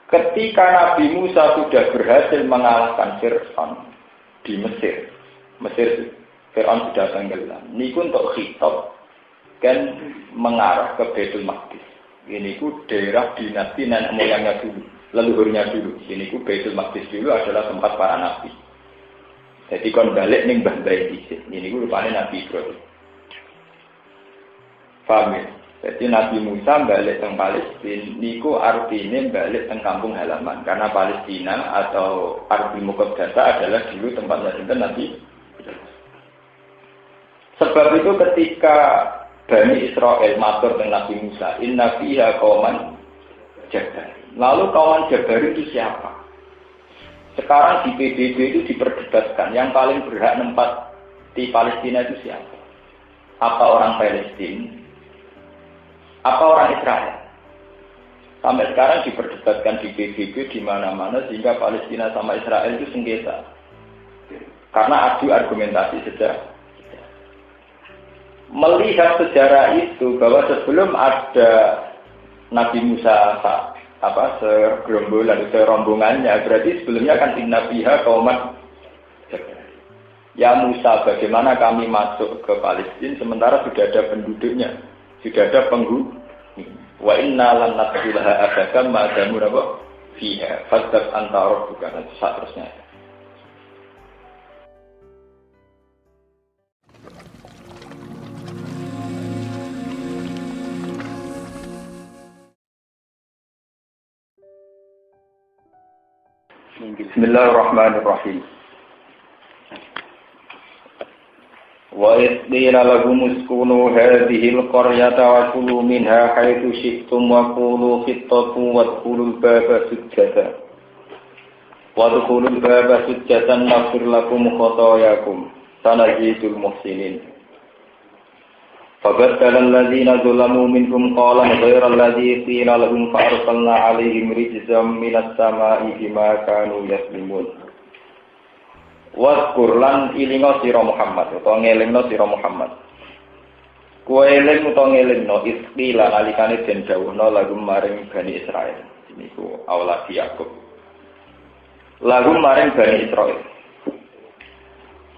Ketika Nabi Musa sudah berhasil mengalahkan Fir'aun di Mesir Fir'aun sudah tenggelam. Niku untuk khitab kan mengarah ke Baitul Maqdis. Ini ku daerah dinasti nenek moyangnya dulu, leluhurnya dulu. Ini ku Baitul Maqdis dulu adalah tempat para nabi. Jadi kon balik ning Mbah Bayi dhisik. Ini ku rupane Nabi Ibrahim. Paham ya? Jadi Nabi Musa balik ke Palestina, niku artinya balik ke kampung halaman. Karena Palestina atau Ardul Muqaddasah adalah dulu tempatnya Nabi. Sebab itu ketika Bani Israel matur dengan Nabi Musa, inna fiha qauman jabbar. Lalu kaum Jabbar itu siapa? Sekarang di PBB itu diperdebatkan, yang paling berhak nempat di Palestina itu siapa? Apa orang Palestina? Apa orang Israel? Sampai sekarang diperdebatkan di PBB di mana-mana sehingga Palestina sama Israel itu sengketa. Karena adu argumentasi sejarah. Melihat sejarah itu bahwa sebelum ada Nabi Musa serombongannya berarti sebelumnya kan inna fiha qauman. Ya Musa, bagaimana kami masuk ke Palestina sementara sudah ada penduduknya, sudah ada penghuni. Wa inna lan nadkhulaha abadan ma damu fiha fastab anta rabbuka dan seterusnya. Bismillahirrahmanirrahim. Wa idhila lahum uskunu hadhil qaryata wa kulu minha haitsu syi'tum wa qulu khittatun wa qulul baba sujjatan. Wa qulul baba sujjatan naghfir lakum khotoyakum sanazidul muhsinin. Fabaddala alladziina zalamu minhum qawlan ghayra alladzi qila lahum fa arsalna 'alaihim rijzan minas samaa'i bima kanu yaslimun. Waskur lan ilinga sira Muhammad utawa ngelingno sira Muhammad. Kowe eling utawa ngelingno istilah nalikane den dawuhna lagu maring Bani Israil. Niku aulad Yakub. Lagu maring Bani Israil.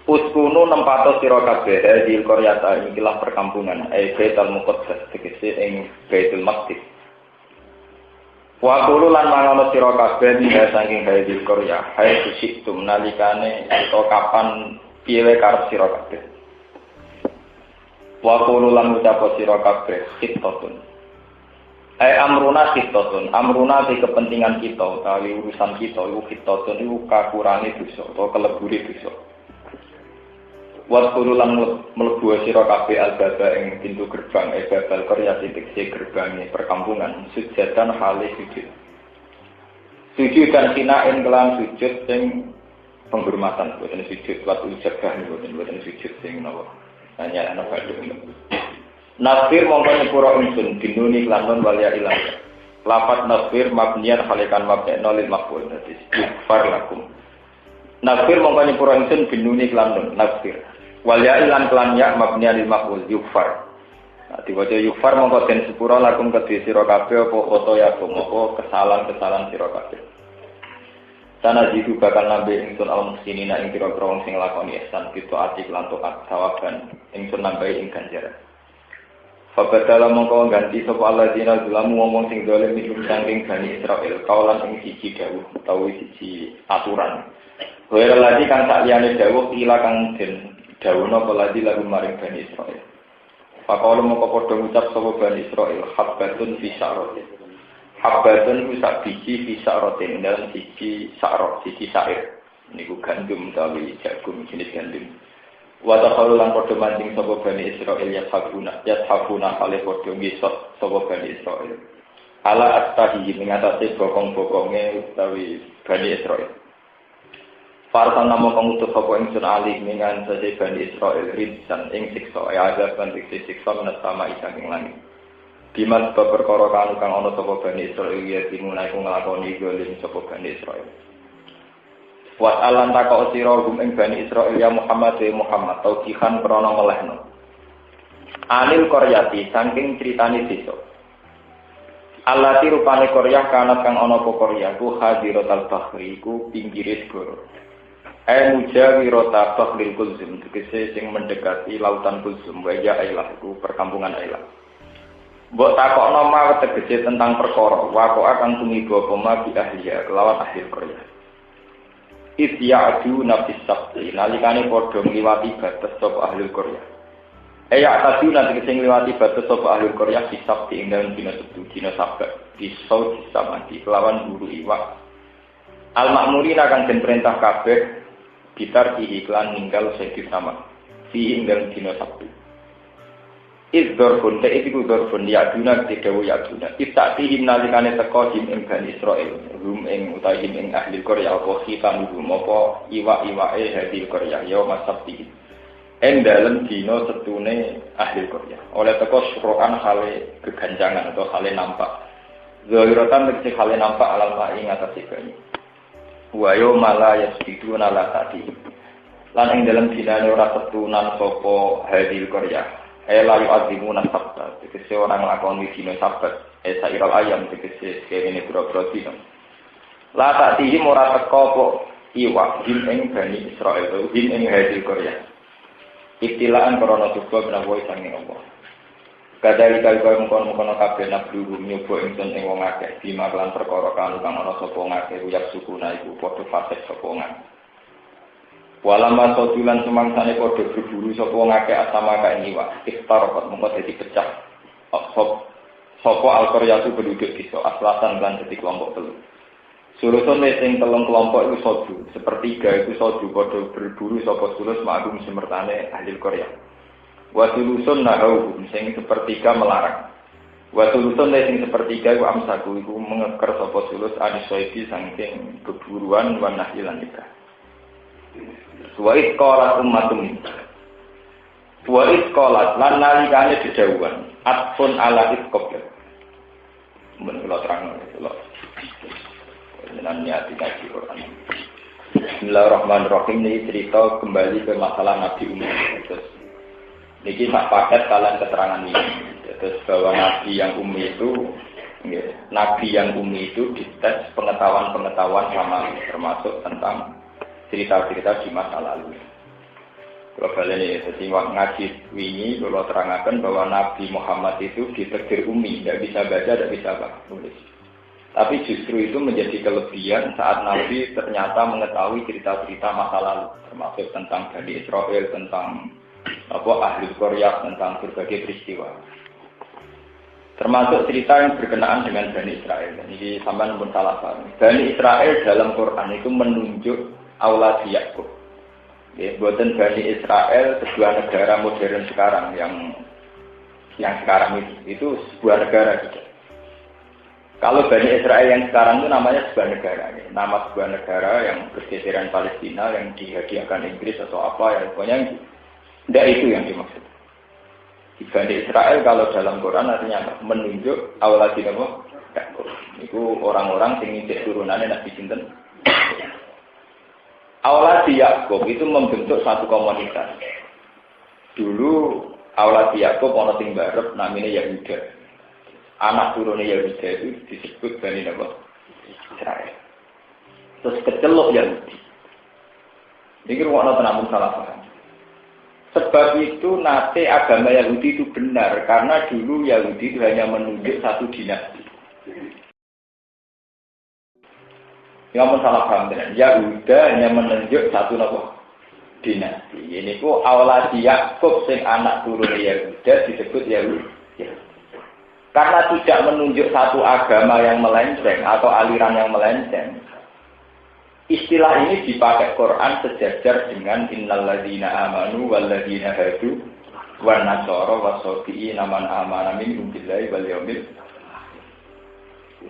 Uskunu nempato sira kabeh di Qaryata ikilah perkampungan Baitul Muqaddas tegese ing Baitul Maqdis. Wa qulu lan mangono sira kabeh ing saking Baitul Qarya hae susitum nalikane utawa kapan piye karep sira kabeh. Wa qulu lan ucap sira kabeh khittatun. Amruna khittatun, amruna di kepentingan kita utawi urusan kita iku khittatun iku kakurange dosa utawa kelebure dosa. Wasqulu lan mlebu sira kabeh albaba ing pintu gerbang babal Qarya tegese gerbange perkampungan sujadan hale sujud. Sujud dan kinain kelan sujud sing penghormatan boten sujud wat ujabah boten sujud sing napa. Hanya ana badhe. Nasfir mongko nyepuro ingsun dinuni lan walya ilang. Lafat nasfir mabniyan halikan mabna lil maqbul dadi istighfar lakum. Nasfir mongko nyepuro ingsun dinuni lan nasfir. Walya ilan kelan ya mabniya lil maqbul yufar. Nah, diwaca yufar mongko den sepura lakum kedhe sira kabeh apa foto ya apa kesalahan sira kabeh. Sana jitu bakal nambe ingsun al-muhsinina ing pira-pira wong sing nglakoni ihsan kita ati lan taat sawaban ingsun nambahi ing ganjaran. Fabadala mongko ganti sapa alladzina zalamu wong sing zalim iki saking Bani Israil kaulan ing siji dawuh utawa siji aturan. Ora lagi kang sak liyane dawuh ila kang den dawuhna peladi lagu maring Bani Israil. Pakala moko padha ngucap sapa Bani Israil habbatun fi sya'ratin. Habbatun iku sak biji fi sya'ratin dalam siji sya'rat siji syair. Niku gandum utawi jagung jenis gandum. Wa takhalu lan padha mancing sapa Bani Israil yathafuna kale padha ngisot sapa Bani Israil. Ala astahi mengatasi bokong-bokonge utawi Bani Israil. Farsan nama pengutus sapa ingsun alih mingan sese Bani Israil ridsan ing siksa ada bantik siksa menes sama saking langit. Dimas bab perkara kang ana sapa Bani Israil ya dimulai nglakoni golim sapa Bani Israil. Wa alan takok sira gum ing Bani Israil ya Muhammad tauqihan krana melehno. Anil qaryati saking critane desa. Allati rupane Korea kanat kang ana apa Korea ku hadiratal bahri ku pinggire segara. Mujawirata bahril kulzum tegese sing mendekati lautan kulzum wa ya ailah ku perkampungan ailah. Mbok takokno ma tegese tentang perkara waqo akan tumiba apa bi ahliya kelawan ahli Korea. Isya'du nafis sabti nalikane padha ngliwati batas sapa ahli Korea. Tadi nanti kesing liwati batas sapa ahli Korea hisab di dalam dina Sabtu dina Sabat pisau disamati kelawan buru iwak. Al-Ma'murin akan den perintah kabeh bitar iklan ninggal sedhi sama di dalam dina Sabtu. Idzorfun te iku dzorfun ya duna dedawu ya duna. Istatihim nalikane teko him ing Bani Israil rum ing utahi ing ahli Korea apa khitam apa iwak-iwake ahli Korea ya masabti. Dalam dino setune ahli Korea. Oleh teko syurokan hale keganjangan atau hale nampak. Zahiratan tegese hale nampak alal ma'i ngatasi banyu. Wayo mala yasbiduna la tadi. Lan ing dalam dinane ora setunan sapa ahli Korea. Layu azimuna sabta. Tegese orang lakoni dino sabat. Sairal ayam tegese kene boro-boro dino. La tadi ora teko apa iwak him ing Bani Israil him ing ahli Korea. Ibtilaan korona coba benawa sange Allah. Kadari kali kaya mengkono-mengkono kabeh nablu nyoba ingsun ing wong akeh bima lan perkara kang ana sapa ngakeh uyak sukuna iku padha fasik sapa ngakeh. Walaman sodulan semangsane padha berburu sapa ngakeh asama kae niwa. Iftar kok mengko dadi pecah. Sapa al-qaryatu penduduk desa aslatan lan dadi kelompok telu. Sulusun sing telung kelompok itu sodu, sepertiga itu sodu padha berburu sapa sulus ma'lum semertane ahli Korea. Wa sulusun nahau sing sepertiga melarang. Wa sulusun sing sepertiga iku amsaku iku mengeker sapa sulus adisoiti saking keburuan wa nahyilan nikah. Wa isqalat ummatum. Wa isqalat lan nalikane didhawuhan atfun ala isqab. Men kula terang kula. Dengan niat ngaji Quran. Bismillahirrahmanirrahim. Ini cerita kembali ke masalah Nabi Umi. Terus, ini tak paket kalian keterangan ini. Terus bahwa Nabi yang Umi itu dites pengetahuan sama termasuk tentang cerita-cerita di masa lalu. Kalau kalian ini setiap ngaji ini, kalau terangkan bahwa Nabi Muhammad itu ditakdir Umi, tidak bisa baca, tidak bisa tulis. Tapi justru itu menjadi kelebihan saat Nabi ternyata mengetahui cerita-cerita masa lalu, termasuk tentang Bani Israil, tentang ahli Korea, tentang berbagai peristiwa. Termasuk cerita yang berkenaan dengan Bani Israil. Ini sampai pun salah paham. Bani Israil dalam Quran itu menunjuk aulad Yakub. Buatan Bani Israil sebuah negara modern sekarang yang sekarang itu sebuah negara juga. Kalau Bani Israel yang sekarang itu namanya sebuah negara, nama sebuah negara yang bergeseran Palestina yang dihadiahkan Inggris atau apa, ya pokoknya tidak itu yang dimaksud. Di Bani Israel kalau dalam Quran artinya menunjuk awaladi nama Yakub. Itu orang-orang yang ngijek turunannya Nabi Sinten. Awaladi Yakub itu membentuk satu komunitas. Dulu awaladi Yakub ono sing barep namanya Yahuda. Anak turunnya Yahudi itu disebut Bani Israel. Terus kecelok Yahudi. Ini ruang namun salah paham. Sebab itu nate agama Yahudi itu benar karena dulu Yahudi itu hanya menunjuk satu dinasti. Namun salah paham benar. Yahuda hanya menunjuk satu dinasti. Ini ku awaladi Yakub sing anak turunnya Yahuda disebut Yahudi. Karena tidak menunjuk satu agama yang melenceng atau aliran yang melenceng. Istilah ini dipakai Quran sejajar dengan innal ladzina amanu wal ladzina hadu wan nasara wasabiina man amana minhum billahi wal yaumil akhir.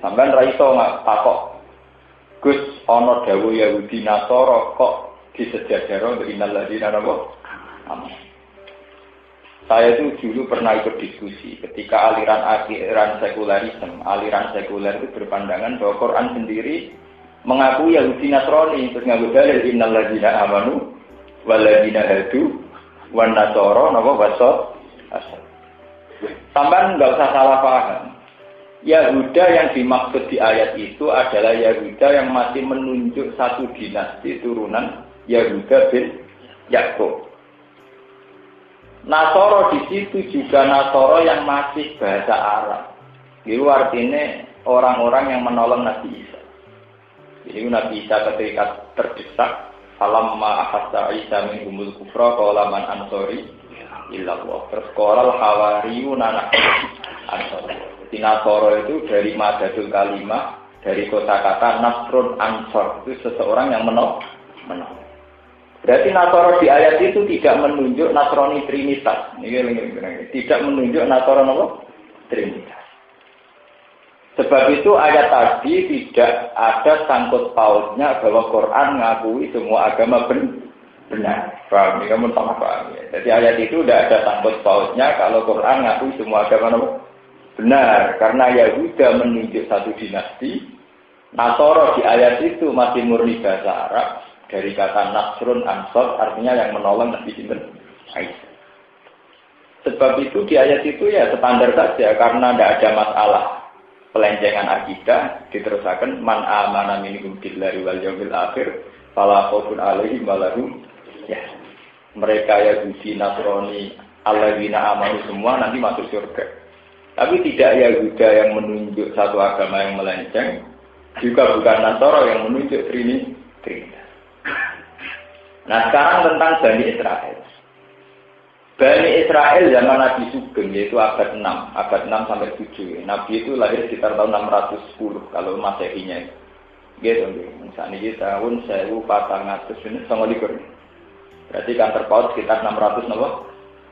Sampeyan ra iso takok. Gus ana dawuh Yahudi Nasara kok disejajaro innal ladzina amanu. Saya itu dulu pernah ikut diskusi ketika aliran sekulerisme, aliran sekuler itu berpandangan bahwa Quran sendiri mengakui Yahudi Nasrani, terus ngaku dalil innal ladzina amanu wal ladzina hadu wan nasara napa wasat. Sampeyan enggak usah salah paham. Yahuda yang dimaksud di ayat itu adalah Yahuda yang masih menunjuk satu dinasti turunan Yahuda bin Yakub. Nasoro di situ juga Nasoro yang masih bahasa Arab. Itu artinya orang-orang yang menolong Nabi Isa. Jadi Nabi Isa ketika terdesak, falamma ahassa Isa minhumul kufra qala man ansori illallah. Terus qala hawariyuna ansori. Nasoro itu dari madadul kalimah, dari kosakata nasrun ansor, itu seseorang yang menolong. Berarti Nasoro di ayat itu tidak menunjuk Nasrani Trinitas. Tidak menunjuk Nasrani Trinitas. Sebab itu ayat tadi tidak ada sangkut pautnya bahwa Quran mengakui semua agama benar. Paham? Kamu sama paham ya? Jadi ayat itu tidak ada sangkut pautnya kalau Quran mengakui semua agama benar, karena Yahuda menunjuk satu dinasti. Nasoro di ayat itu masih murni bahasa Arab, dari kata Nasrun Ansor, artinya yang menolong Nabi Isa. Sebab itu di ayat itu ya standar saja, karena tidak ada masalah pelencengan akidah. Diteruskan man amana minhum billahi wal yawmil akhir fala khaufun alaihim wa lahum ya. Mereka Yahudi, Nasrani, alladzina amanu semua nanti masuk surga. Tapi tidak Yahuda yang menunjuk satu agama yang melenceng, juga bukan Nasoro yang menunjuk Trinitas. Nah sekarang tentang Bani Israel. Bani Israel zaman Nabi Sugeng, yaitu abad 6 sampai 7. Nabi itu lahir sekitar tahun 610 kalau Masehinya. Gitu, misalnya di tahun 1400 ini sama likur. Berarti kan terpaut sekitar 600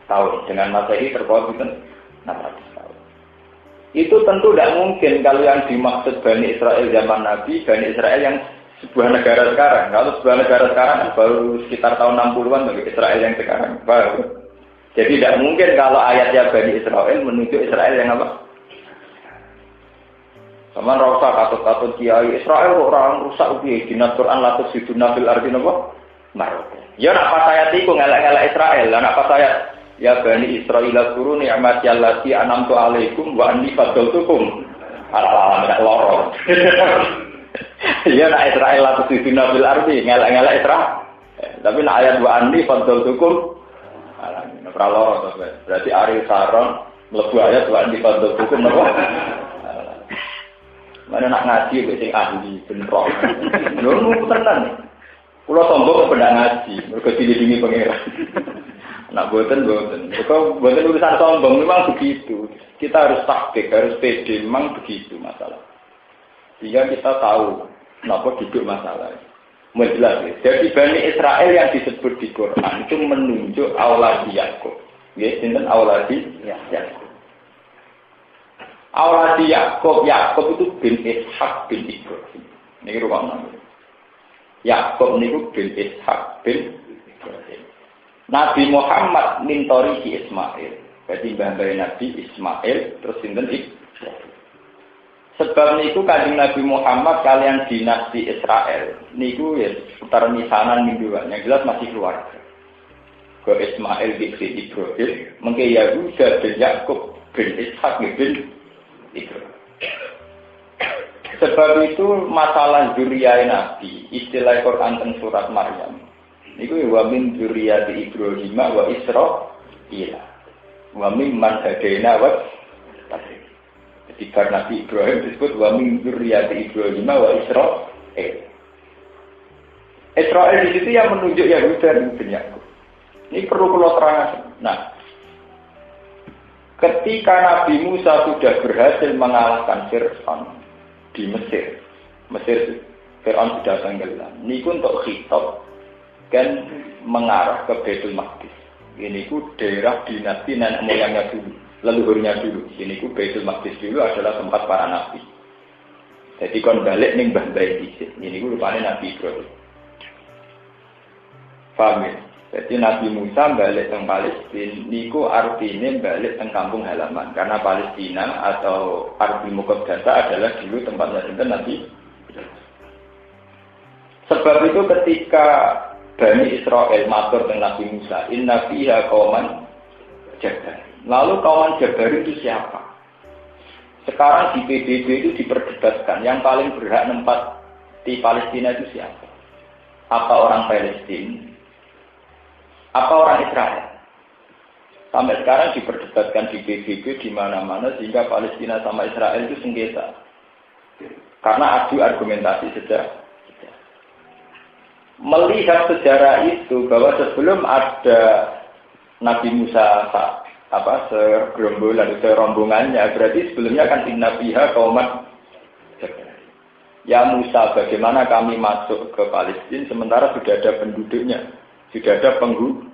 tahun. Dengan Masehi terpaut itu 600 tahun. Itu tentu tidak mungkin kalau yang dimaksud Bani Israel zaman Nabi, Bani Israel yang sebuah negara sekarang. Kalau sebuah negara sekarang baru sekitar tahun 60-an bagi Israel yang sekarang. Baru. Jadi tidak mungkin kalau ayatnya Bani Israel menunjuk Israel yang apa? Sama rasa katut-katut kiai Israel orang rusak ubi dinat Quran latus hiduna fil ardi napa? Marot. Ya nak pas ayat iku ngelak-ngelak Israel, lah nak pas ayat ya Bani Israil guru ni'mat allati an'amtu 'alaikum wa anni faddaltukum 'alal 'alamin loro. Ya nak Israil latus hiduna fil ardi ngelak-ngelak Israel. Tapi nak ayat wa anni faddaltukum alamin ora loro to. Berarti Ari Saron mlebu ayat wa anni faddaltukum napa? Mana nak ngaji wis sing ahli ben roh. Lho tenan. Kula sombong kok ndak ngaji, mergo dilindungi pangeran. Nak boten. Kok boten urusan sombong, memang begitu. Kita harus taktik, harus pede, memang begitu masalah. Sehingga kita tahu kenapa duduk masalah. Menjelas. Jadi Bani Israel yang disebut di Quran itu menunjuk auladi Yakub. Nggih, sinten auladi Yakub. Auladi Yakub itu bin Ishak bin Ibrahim. Niki rumakna. Yakub niku bin Ishak bin Ibrahim. Nabi Muhammad min Toriki Ismail. Jadi mbah-mbah Nabi Ismail terus sinten Ibrahim. Sebab niku Kanjeng Nabi Muhammad kalian dinasti Israel niku ya seputar misanan mingguan. Yang jelas masih keluarga. Ke Ismail bin Ibrahim, mengke Yahuda bin Yakub bin Ishak bin Ibrahim. Sebab itu masalah zuriyah Nabi, istilah Quran teng surat Maryam. Niku wa min zuriyati Ibrahim wa Israil. Wa mimman hadaina wa tasik. Jadi karena Nabi Ibrahim disebut wa min zuriyati Ibrahim wa Israil. Israil di situ yang menunjuk Yahuda bin Yakub. Ini perlu kula terangkan. Nah, ketika Nabi Musa sudah berhasil mengalahkan Fir'aun di Mesir Fir'aun sudah tenggelam. Niku untuk khitab kan mengarah ke Baitul Maqdis. Ini ku daerah dinasti nenek moyangnya dulu, leluhurnya dulu. Ini ku Baitul Maqdis dulu adalah tempat para nabi. Jadi kon balik ning mbah-mbah dhisik. Ini ku rupane Nabi Ibrahim. Paham ya? Jadi Nabi Musa balik ke Palestina, niku artinya balik ke kampung halaman. Karena Palestina atau Ardul Muqaddasah adalah dulu tempatnya Nabi. Sebab itu ketika Bani Israel matur dengan Nabi Musa, inna fiha qauman jabbar. Lalu kauman jabbar itu siapa? Sekarang di PBB itu diperdebatkan, yang paling berhak nempat di Palestina itu siapa? Apa orang Palestina? Apa orang Israel? Sampai sekarang diperdebatkan di PBB di mana-mana sehingga Palestina sama Israel itu sengketa. Karena adu argumentasi sejarah. Melihat sejarah itu bahwa sebelum ada Nabi Musa segerombolan, serombongannya, berarti sebelumnya kan inna biha qauman. Ya Musa, bagaimana kami masuk ke Palestina sementara sudah ada penduduknya, sudah ada penghuni.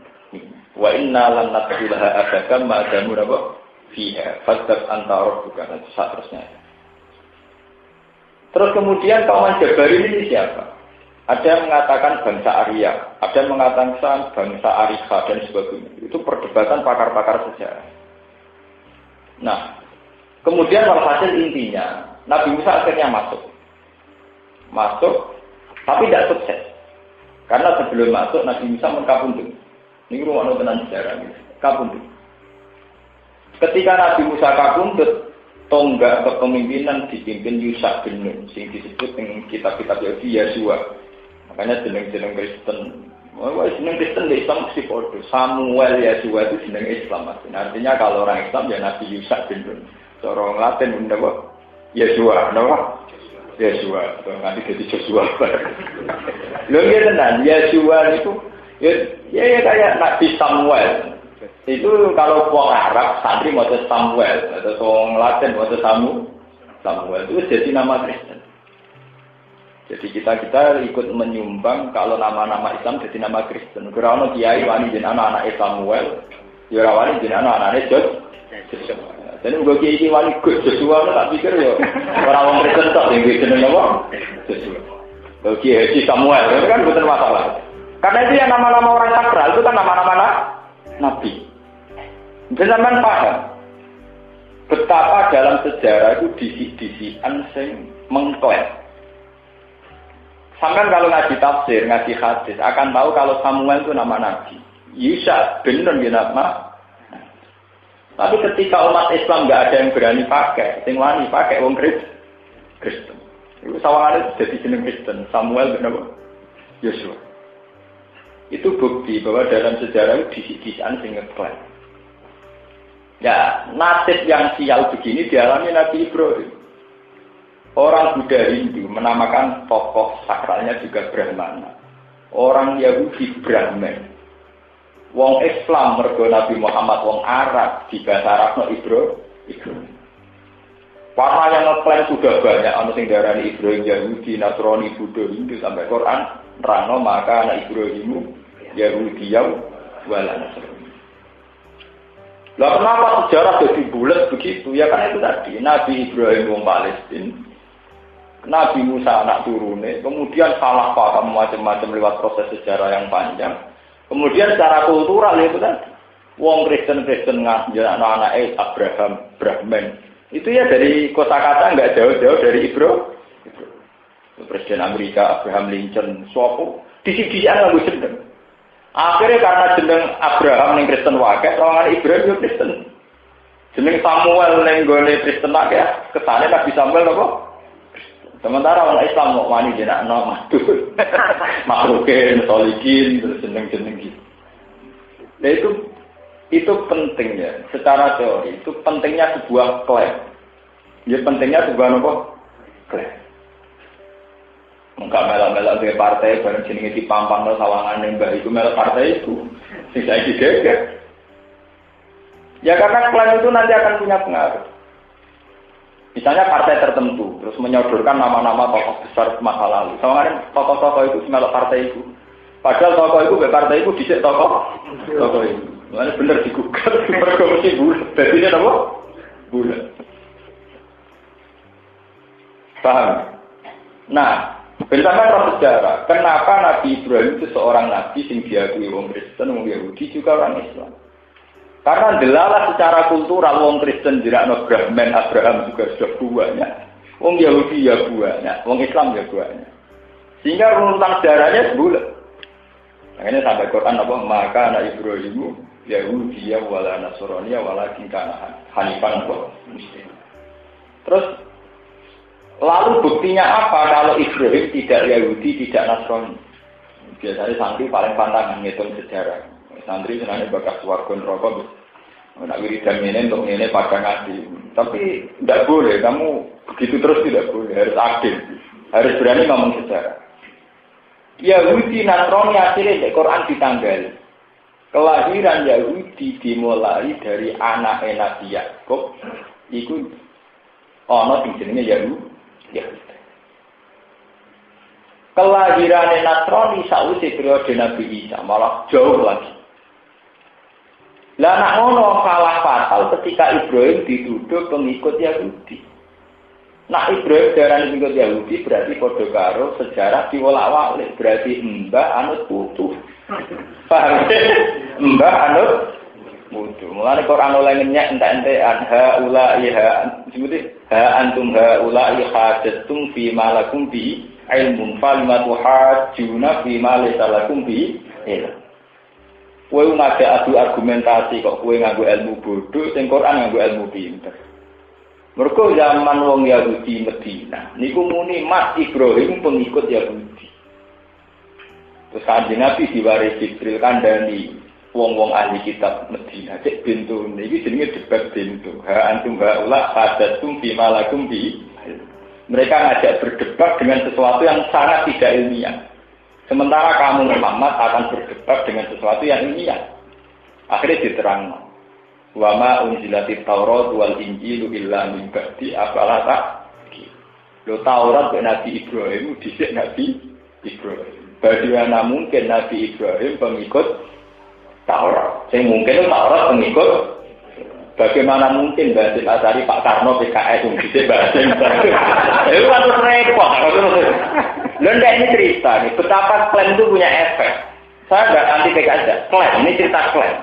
Wa inna lan nadkhulaha abadan ma damu fiha fadzab anta rabbuka, itu seterusnya. Terus kemudian kaum Jabarin ini siapa? Ada yang mengatakan bangsa Arya, ada yang mengatakan bangsa Arikha dan sebagainya. Itu perdebatan pakar-pakar sejarah. Nah, kemudian walhasil intinya, Nabi Musa akhirnya masuk, tapi tidak sukses. Karena sebelum masuk, Nabi Musa mengkabundut. Ini rumah tenan sejarah, kabundut. Ketika Nabi Musa kabundut, tonggak kepemimpinan dipimpin Yusha bin Nun, yang disebut dengan kitab-kitab Yahudi Yesua. Makanya jeneng-jeneng Kristen, jeneng Kristen di Islam mesti bodoh. Samuel Yesua itu jeneng Islam. Artinya kalau orang Islam ya Nabi Yusha bin Nun. Orang Latin bunda apa? Yesua, apa? Yesua. Nanti jadi Joshua. Lo nggak tenan, Yesua itu ya kayak Nabi Samuel. Itu kalau orang Arab santri mau Samuel atau orang Latin mau Samuel itu jadi nama Kristen. Jadi kita ikut menyumbang kalau nama-nama Islam jadi nama Kristen. Karena kiai wani jeneng anak Samuel, ya wani jeneng anak Joshua. Jadi gue kiai wani Joshua tak pikir ya orang Kristen tak yang jeneng apa? Joshua. Kalau kiai Samuel itu kan bukan masalah. Karena itu yang nama-nama orang sakral itu kan nama-nama nabi. Jangan paham betapa dalam sejarah itu disik-disikan sing mengklaim. Sampai kalau ngaji tafsir, ngaji hadis akan tahu kalau Samuel itu nama nabi. Yusha bin Nun nama. Tapi ketika umat Islam nggak ada yang berani pakai, sing wani pakai wong Kristen. Itu sawangan jadi jeneng Kristen. Samuel bin Yosua. Itu bukti bahwa dalam sejarah itu disik-disikan sing ngeklaim. Ya, nasib yang sial begini dialami Nabi Ibrahim. Orang Buddha Hindu menamakan tokoh sakralnya juga Brahmana. Orang Yahudi Brahman. Wong Islam mergo Nabi Muhammad wong Arab di bahasa Arabno Ibrahim. Warna yang ngeklaim sudah banyak. Ana sing darani Ibrahim Yahudi, Nasrani, Buddha, Hindu sampai Quran rano maka anak Ibrahimu Yahudiyau wala Nasrani. Lah kenapa sejarah jadi bulat begitu? Ya kan itu tadi Nabi Ibrahim wong Palestina. Nabi Musa anak turune, kemudian salah paham macam-macam lewat proses sejarah yang panjang. Kemudian secara kultural itu kan, wong Kristen ngajar anak-anak Abraham, Brahman. Itu ya dari kosakata nggak jauh-jauh dari Ibrahim. Presiden Amerika Abraham Lincoln, suatu disi-disian nggak jeneng. Akhirnya karena jeneng Abraham yang Kristen wakai, orang Ibrahim juga Kristen. Jeneng Samuel yang gole Kristen wakai, kesannya Nabi Samuel apa? Sementara orang Islam mau wani jenak mahdud, makrukin, solikin, terus jeneng-jeneng gitu. Nah itu pentingnya, secara teori itu pentingnya sebuah klaim. Ya pentingnya sebuah apa? Klaim. Enggak melak-melak ke partai bareng jenenge dipampang no sawangan mbah iku melak partai itu. Sing saiki geger. Ya karena klaim itu nanti akan punya pengaruh. Misalnya partai tertentu, terus menyodorkan nama-nama tokoh besar masa lalu. Sama tokoh-tokoh itu melok partai itu. Padahal tokoh itu, partai itu dicek tokoh itu. Makanya benar digugat, berkomisi bulat. Jadinya apa? Bulat. Paham? Nah, berdasarkan sejarah, kenapa Nabi Ibrahim itu seorang nabi yang diakui orang Kristen, orang Yahudi, juga orang Islam? Karena delalah secara kultural wong Kristen jirakno Brahman Abraham juga sudah banyak. Wong Yahudi ya banyak, wong Islam ya banyak. Sehingga runutan sejarahnya bulat. Makanya sampai Quran apa maka anak Ibrahimu Yahudi ya wala Nasrani wala kana hanifan muslim. Terus lalu buktinya apa kalau Ibrahim tidak Yahudi, tidak Nasrani? Biasanya santri paling pantangan ngitung sejarah. Santri sebenarnya bakas warga neraka. Nak wiridan ini untuk ini pada ngaji. Tapi tidak boleh, kamu begitu terus tidak boleh. Harus adil, harus berani ngomong sejarah. Yahudi Nasrani akhirnya di Quran ditanggali. Kelahiran Yahudi dimulai dari anak Nabi Yakub. Iku ana sing jenenge Yahudi. Kelahiran Nasrani sausé periode Nabi Isa malah jauh lagi. Lah nak ngono salah fatal ketika Ibrahim dituduh pengikut Yahudi. Nak Ibrahim darani pengikut Yahudi berarti padha karo sejarah diwolak-walik, berarti mbah anut putu. Paham? Mbah anut putu. Mulane Quran oleh ngenyek entek-entekan haula'i sebuti ha antum haula'i hajjatum fi ma lakum bi ilmun falimatu hajjuna fi ma laysa lakum bi ilm. Kowe ngajak adu argumentasi kok kowe nganggo ilmu bodoh, sing Quran nganggo ilmu pinter. Mergo zaman wong Yahudi Medina niku muni Mas Ibrahim pengikut Yahudi. Terus Kanjeng Nabi diwaris Jibril kandhani wong-wong ahli kitab Medina cek bintu niki jenenge debat bintu. Ha antum haula hadatsum fi malakum bi. Mereka ngajak berdebat dengan sesuatu yang sangat tidak ilmiah. Sementara kamu Muhammad akan berdebat dengan sesuatu yang ilmiah. Akhirnya diterang. Wa ma unzilatit Taurat wal Injil illa min ba'di afala ta'qilun. Lo Taurat ke Nabi Ibrahim dhisik Nabi Ibrahim. Bagaimana mungkin Nabi Ibrahim pengikut Taurat? Sing mungkin Taurat pengikut. Bagaimana mungkin Basim Asari Pak Karno PKS dhisik Basim. Itu kan repot. Lenda ini cerita nih, betapa klaim itu punya efek. Saya nggak anti PKS, klaim ini cerita klaim.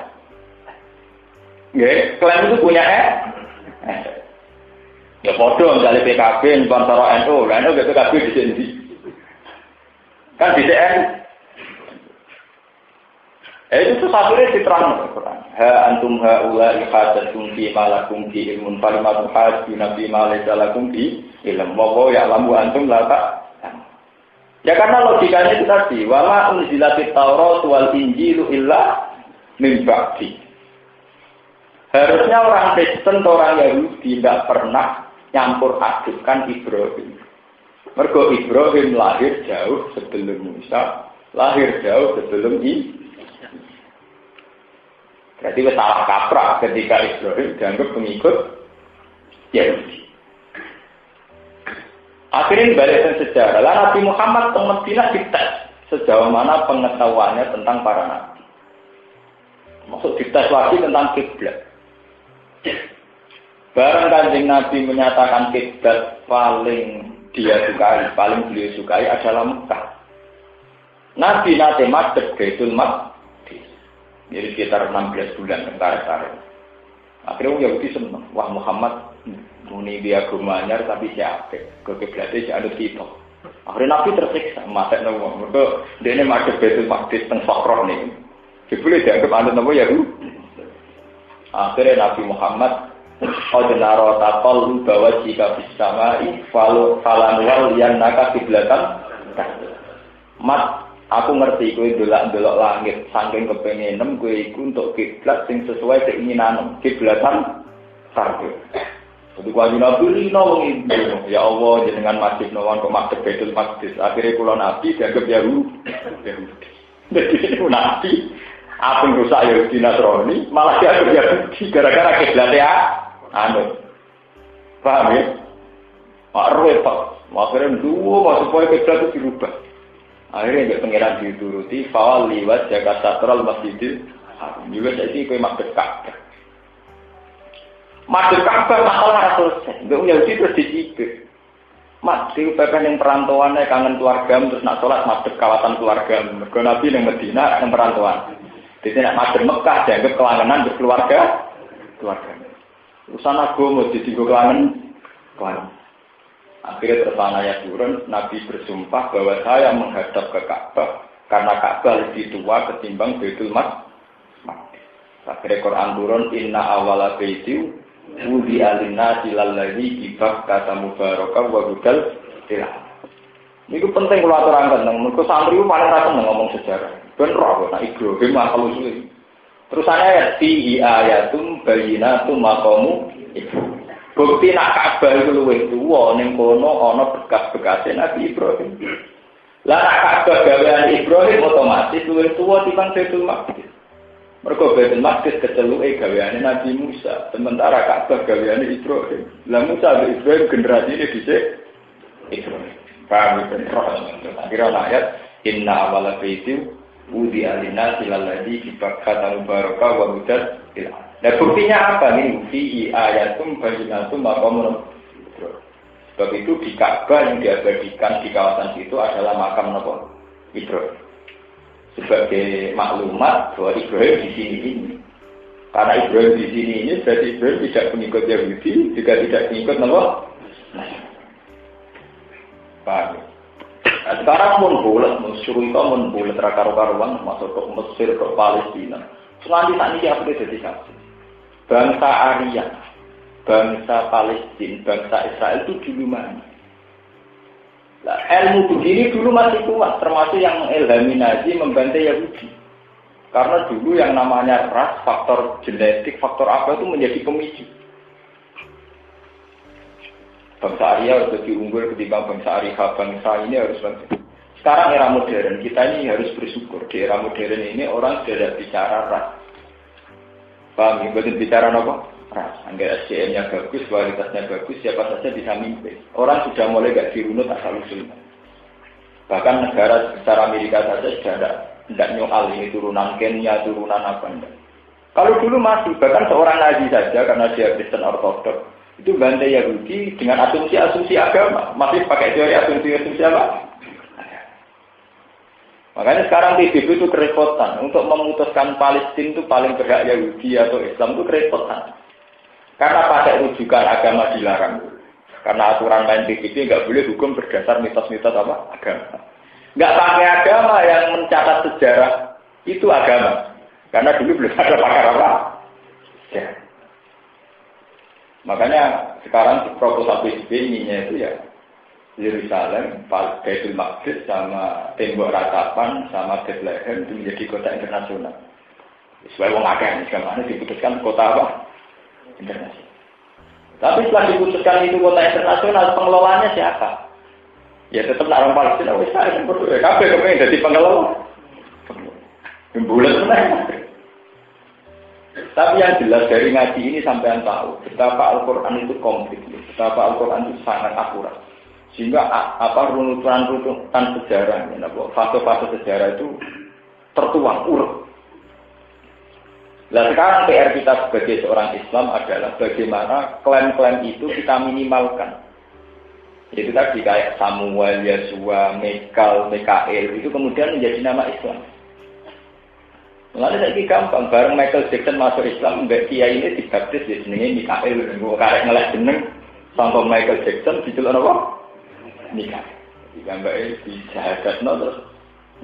Ya, klaim itu punya efek. Ya bodoh misalnya PKB, sponsor NU, NU PKB di sini. Kan di CN. Itu satunya diterang Quran. Ha antum haula ihadatum fi malakum fi ilmun falimatu hajjuna fi ma laysa lakum fi ilm. Wa ya'lamu antum la ta. Ya karena logikanya itu tadi, wala unzilatit Taurat wal Injil illa min ba'di. Harusnya orang Kristen atau orang Yahudi tidak pernah nyampur adukkan Ibrahim. Mergo Ibrahim lahir jauh sebelum Musa, lahir jauh sebelum Isa. Berarti salah kaprah ketika Ibrahim dianggap pengikut Yahudi. Akhirnya balik ke sejarah. Lalu Nabi Muhammad teng Madinah dites sejauh mana pengetahuannya tentang para nabi. Maksud dites lagi tentang kiblat. Barang Kanjeng Nabi menyatakan kiblat paling dia sukai, paling beliau sukai adalah Mekah. Nabi nate madhep Baitul Maqdis. Jadi sekitar 16 bulan tengkar-tengkar. Akhirnya Yahudi senang. Wah Muhammad muni dia gumanyar tapi siapa? Kekiblatnya si anut kita. Akhirnya Nabi tersiksa. Masa nama. Mereka dia ini madhep Baitul Maqdis teng Sokroh nih. Boleh dianggap anut nama Yahudi. Akhirnya Nabi Muhammad Odnaro takol bahwa jika bisamai falanwal yang naka kiblatan. Mat, aku ngerti kowe delok-delok langit saking kepengenem kowe iku untuk kiblat sing sesuai keinginan kiblatan target. Jadi wajib Nabi wong iki ya Allah jenengan masjid nawon kok madhep Baitul Maqdis. Akhirnya kula Nabi dianggap Yahudi. Jadi Nabi apa yang rusak Yahudi Nasrani malah dianggap Yahudi gara-gara kiblatnya anu. Paham ya? Pak repot. Akhirnya dua supaya kiblat itu dirubah. Akhirnya nggak pengiran dituruti. Fawal liwat jaga satral masjidil. Juga jadi kau madhep Ka'bah. Madhep Ka'bah masalah selesai. Nggak Yahudi terus dicibir. Mat, di UPK yang perantauannya kangen keluarga, terus nak sholat madhep kawasan keluarga. Mergo Nabi yang Medina yang perantauan. Jadi nak madhep Mekah dianggap kelangenan berkeluarga. Urusan agama jadi kelangenan. Akhirnya tersanaya turun, Nabi bersumpah bahwa saya menghadap ke Ka'bah karena Ka'bah lebih tua ketimbang Baitul Maqdis. Akhirnya Quran turun, Inna awala baiti Wudi alinna silalladzi kibak kata mubarakah wa budal ilah. Niku penting kula aturaken nang mergo santri ku paling ra seneng ngomong sejarah. Ben roh nek Ibrahim asal usule. Terus ayat fi ayatum bayyinatum maqamu Ibrahim. Bukti nak Ka'bah iku luwih tuwa ning kono ana bekas-bekase Nabi Ibrahim. Lah nak Ka'bah gawean Ibrahim otomatis luwih tuwa timbang Baitul Maqdis. Mergo Baitul Maqdis keceluke gaweane Nabi Musa, sementara Ka'bah gaweane Ibrahim. Lah Musa dan Ibrahim generasine dhisik Ibrahim. Paham ben roh. Akhirnya ayat inna awala baitin wudi alina silalladzi kibakata mubarakah wa hudal ilah. Nah buktinya apa nih? Fi ayatum bayyinatum maqamun. Sebab itu di Ka'bah yang diabadikan di kawasan itu adalah makam Nabi Ibrahim. Sebagai maklumat bahwa Ibrahim di sini ini. Karena Ibrahim di sini ini berarti Ibrahim tidak pengikut Yahudi, juga tidak pengikut Nabi. Paham? Nah, sekarang pun boleh, Syurga pun boleh terkaru-karuan masuk ke Mesir, ke Palestina. Selanjutnya saat ini apa jadi saksi? Bangsa Arya, bangsa Palestina, bangsa Israel itu dulu mana? Nah, ilmu begini dulu masih kuat, termasuk yang mengilhami Nazi membantai Yahudi. Karena dulu yang namanya ras, faktor genetik, faktor apa itu menjadi pemicu. Bangsa Arya harus lebih unggul ketika bangsa Arya, bangsa ini harus bantu. Sekarang era modern, kita ini harus bersyukur. Di era modern ini orang sudah bicara ras. Paham, betul bicara apa? Ras. Anggaran SDM-nya bagus, kualitasnya bagus, siapa saja bisa mimpin. Orang sudah mulai gak dirunut asal-usul. Bahkan negara besar Amerika saja sudah tidak nyoal ini turunan Kenya, turunan apa enggak. Kalau dulu masih, bahkan seorang Nazi saja karena dia Kristen Ortodok, itu bantai Yahudi dengan asumsi-asumsi agama. Masih pakai teori asumsi-asumsi apa? Makanya sekarang PBB itu kerepotan. Untuk memutuskan Palestina itu paling berhak Yahudi atau Islam itu kerepotan. Karena pakai rujukan agama dilarang. Karena aturan main PBB nggak boleh hukum berdasar mitos-mitos apa? Agama. Nggak pakai agama yang mencatat sejarah itu agama. Karena dulu belum ada pakar apa? Ya. Makanya sekarang proposal PBB ininya itu ya Yerusalem, Baitul Maqdis sama tembok ratapan sama Bethlehem itu menjadi kota internasional. Sesuai wong akeh sekarang diputuskan kota apa? Internasional. Tapi setelah diputuskan itu kota internasional, pengelolanya siapa? Ya tetap orang Palestina wis ae berdua. Kabeh kepengin dadi pengelola. Bulan meneh. Tapi yang jelas dari ngaji ini sampean tahu betapa Al-Qur'an itu komplit, betapa Al-Qur'an itu sangat akurat. Sehingga runutan sejarah, fase-fase sejarah itu tertuang urut. Nah sekarang PR kita sebagai seorang Islam adalah bagaimana klaim-klaim itu kita minimalkan. Itu tadi kayak Samuel, Yesua, Mikael itu kemudian menjadi nama Islam. Lalu saya gampang, bareng Michael Jackson masuk Islam, mbak Kiai ini dibaptis di sini Mikael, gue karek ngelak jeneng sampai Michael Jackson dijuluk apa? Mikael. Jika mbak ini dijahagat, terus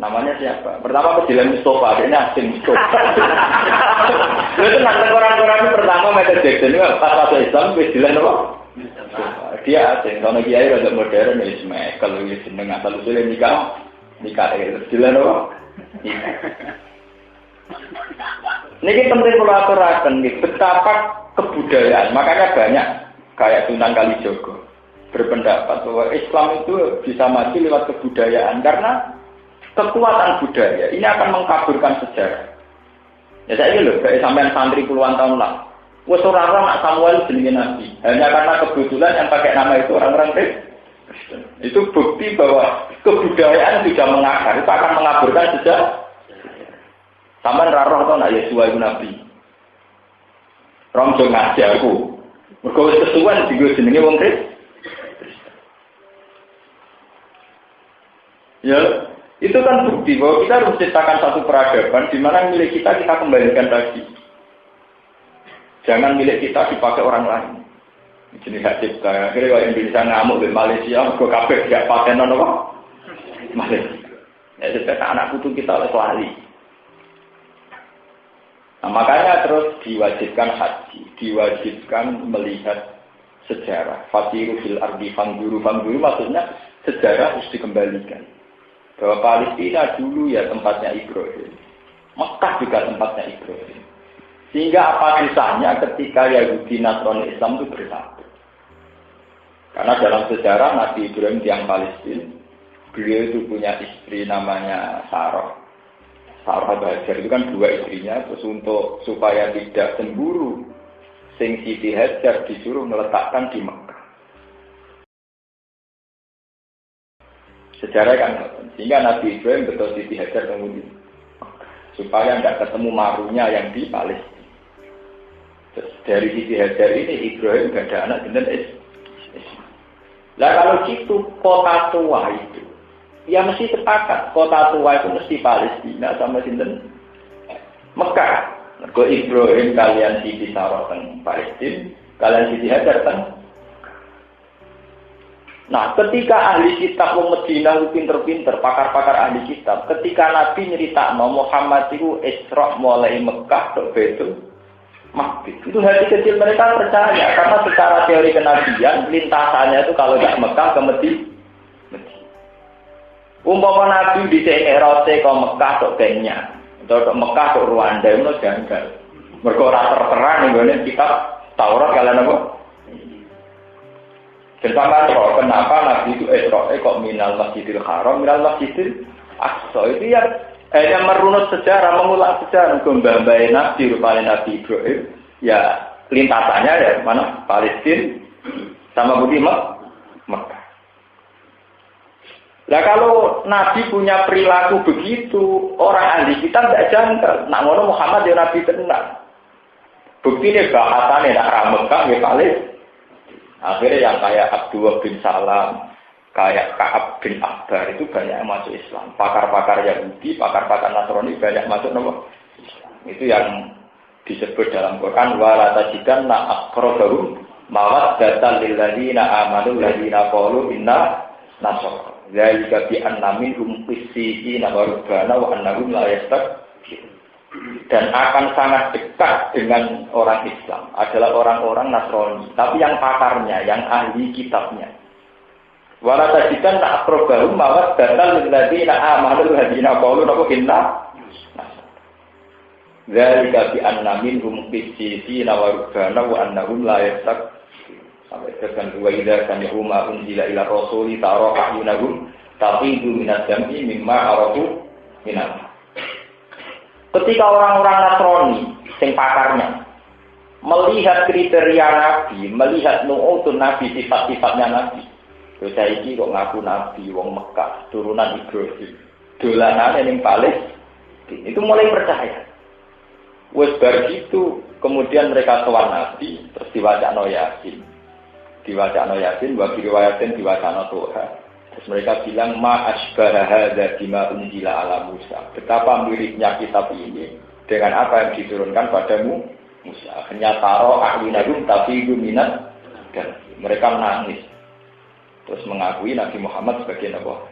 namanya siapa? Pertama kejilan Mustafa, ini asing Mustafa. Itu nanti orang-orang itu pertama Michael Jackson ini pas masuk Islam, kejilan apa? Dia asing, karena Kiai rada modern, Ismail, kalau dia jeneng asal usulnya Mikael, kejilan apa? Ini penting kalau aturakan, betapa kebudayaan. Makanya banyak kayak Sunan Kalijogo berpendapat bahwa Islam itu bisa maju lewat kebudayaan karena kekuatan budaya ini akan mengkaburkan sejarah. Ya saya ini loh, kayak sampean santri puluhan tahun lah. Wes orang-orang nak Samuel jenenge nabi. Hanya karena kebetulan yang pakai nama itu orang-orang Kristen. Itu bukti bahwa kebudayaan sudah mengakar, itu akan mengaburkan sejarah. Sampeyan ra roh to nek Yesus iku nabi. Rong ngaji aku. Mergo wis kesuwen dienggo jenenge wong Kristen. Ya, itu kan bukti bahwa kita harus menciptakan satu peradaban di mana milik kita kembalikan lagi. Jangan milik kita dipakai orang lain. Jenis hak cipta. Akhirnya kalau Indonesia ngamuk di Malaysia, mergo kabeh gak patenan apa? Malaysia. Ya, sebenarnya anak putu kita oleh lali. Nah, makanya terus diwajibkan haji, diwajibkan melihat sejarah. Fasiru fil ardi fangguru maksudnya sejarah harus dikembalikan. Bahwa Palestina dulu ya tempatnya Ibrahim. Mekah juga tempatnya Ibrahim. Sehingga apa kisahnya ketika Yahudi, Nasrani, Islam itu bersatu. Karena dalam sejarah Nabi Ibrahim yang Palestina, beliau itu punya istri namanya Sarah. Sarah Hajar itu kan dua istrinya, terus untuk supaya tidak cemburu, Sing Siti Hajar disuruh meletakkan di Mekah. Sejarah kan, sehingga Nabi Ibrahim betul Siti Hajar kemudian supaya tidak ketemu marunya yang di Palestina. Terus dari Siti Hajar ini Ibrahim gak ada anak dan Nah kalau gitu kota tua itu, ya mesti sepakat kota tua itu mesti Palestina sama sinten Mekah. Mergo Ibrahim kalian Siti Sarah teng Palestina, kalian Siti Hajar teng. Nah, ketika ahli kitab wong Madinah pinter-pinter, pakar-pakar ahli kitab, ketika Nabi nyeritakno Muhammad itu Isra mulai Mekah ke Baitul Maqdis. Itu hati kecil mereka percaya karena secara teori kenabian lintasannya itu kalau tidak Mekah ke Madinah. Umpama Nabi di Mi'raj ke Mekah ke Kenya, atau ke Mekah ke Rwanda itu janggal. Mergo ora tertera ning kitab Taurat kalian apa? Pertama, kenapa Nabi itu kok minal Masjidil Haram, minal Masjidil Aqsa itu ya hanya merunut sejarah, mengulang sejarah. Mbah-mbah Nabi, rupanya Nabi Ibrahim, ya lintasannya ya mana Palestina sama Budi Mekah. Nah kalau Nabi punya perilaku begitu, orang ahli kita tidak janggal. Nak ngono Muhammad ya Nabi tenang. Bukti ini bahasannya nak Mekah ya Palestina. Akhirnya yang kayak Abdullah bin Salam, kayak Ka'ab bin Akbar itu banyak yang masuk Islam. Pakar-pakar Yahudi, pakar-pakar Nasrani banyak masuk Islam. Itu yang disebut dalam Quran wala tajidanna aqrabahum mawaddatan lil ladzina amanu ladzina qalu inna nasara. Zalika bi anna minhum qissina wa rubbana wa annahum la yastakbirun. Dan akan sangat dekat dengan orang Islam adalah orang-orang Nasrani, tapi yang pakarnya, yang ahli kitabnya. Wala tajidan aqrabahum mawaddatan lil ladzina amanu ladzina qalu inna Zalika bi anna minhum qissina wa rubbana wa annahum la yastakbirun. Sampai tekan wa idza sami'u ma unzila ila rasuli tara ayunahum tafidu minad dam'i mimma arafu minal. Ketika orang-orang Nasrani sing pakarnya melihat kriteria Nabi, melihat nu'utun Nabi, sifat-sifatnya Nabi. Terus saiki kok ngaku Nabi wong Mekah, turunan Ibrahim. Dolanane ning Palestina. Itu mulai percaya. Wes bar itu kemudian mereka sowan Nabi, terus diwacana Yasin. Diwacana Yasin, wa riwayatin diwacana Toha. Terus mereka bilang ma asbara hadza bima unzila ala Musa. Betapa miripnya kitab ini dengan apa yang diturunkan padamu Musa. Hanya taro ahlunahum tafidu minat dan mereka menangis. Terus mengakui Nabi Muhammad sebagai Nabi.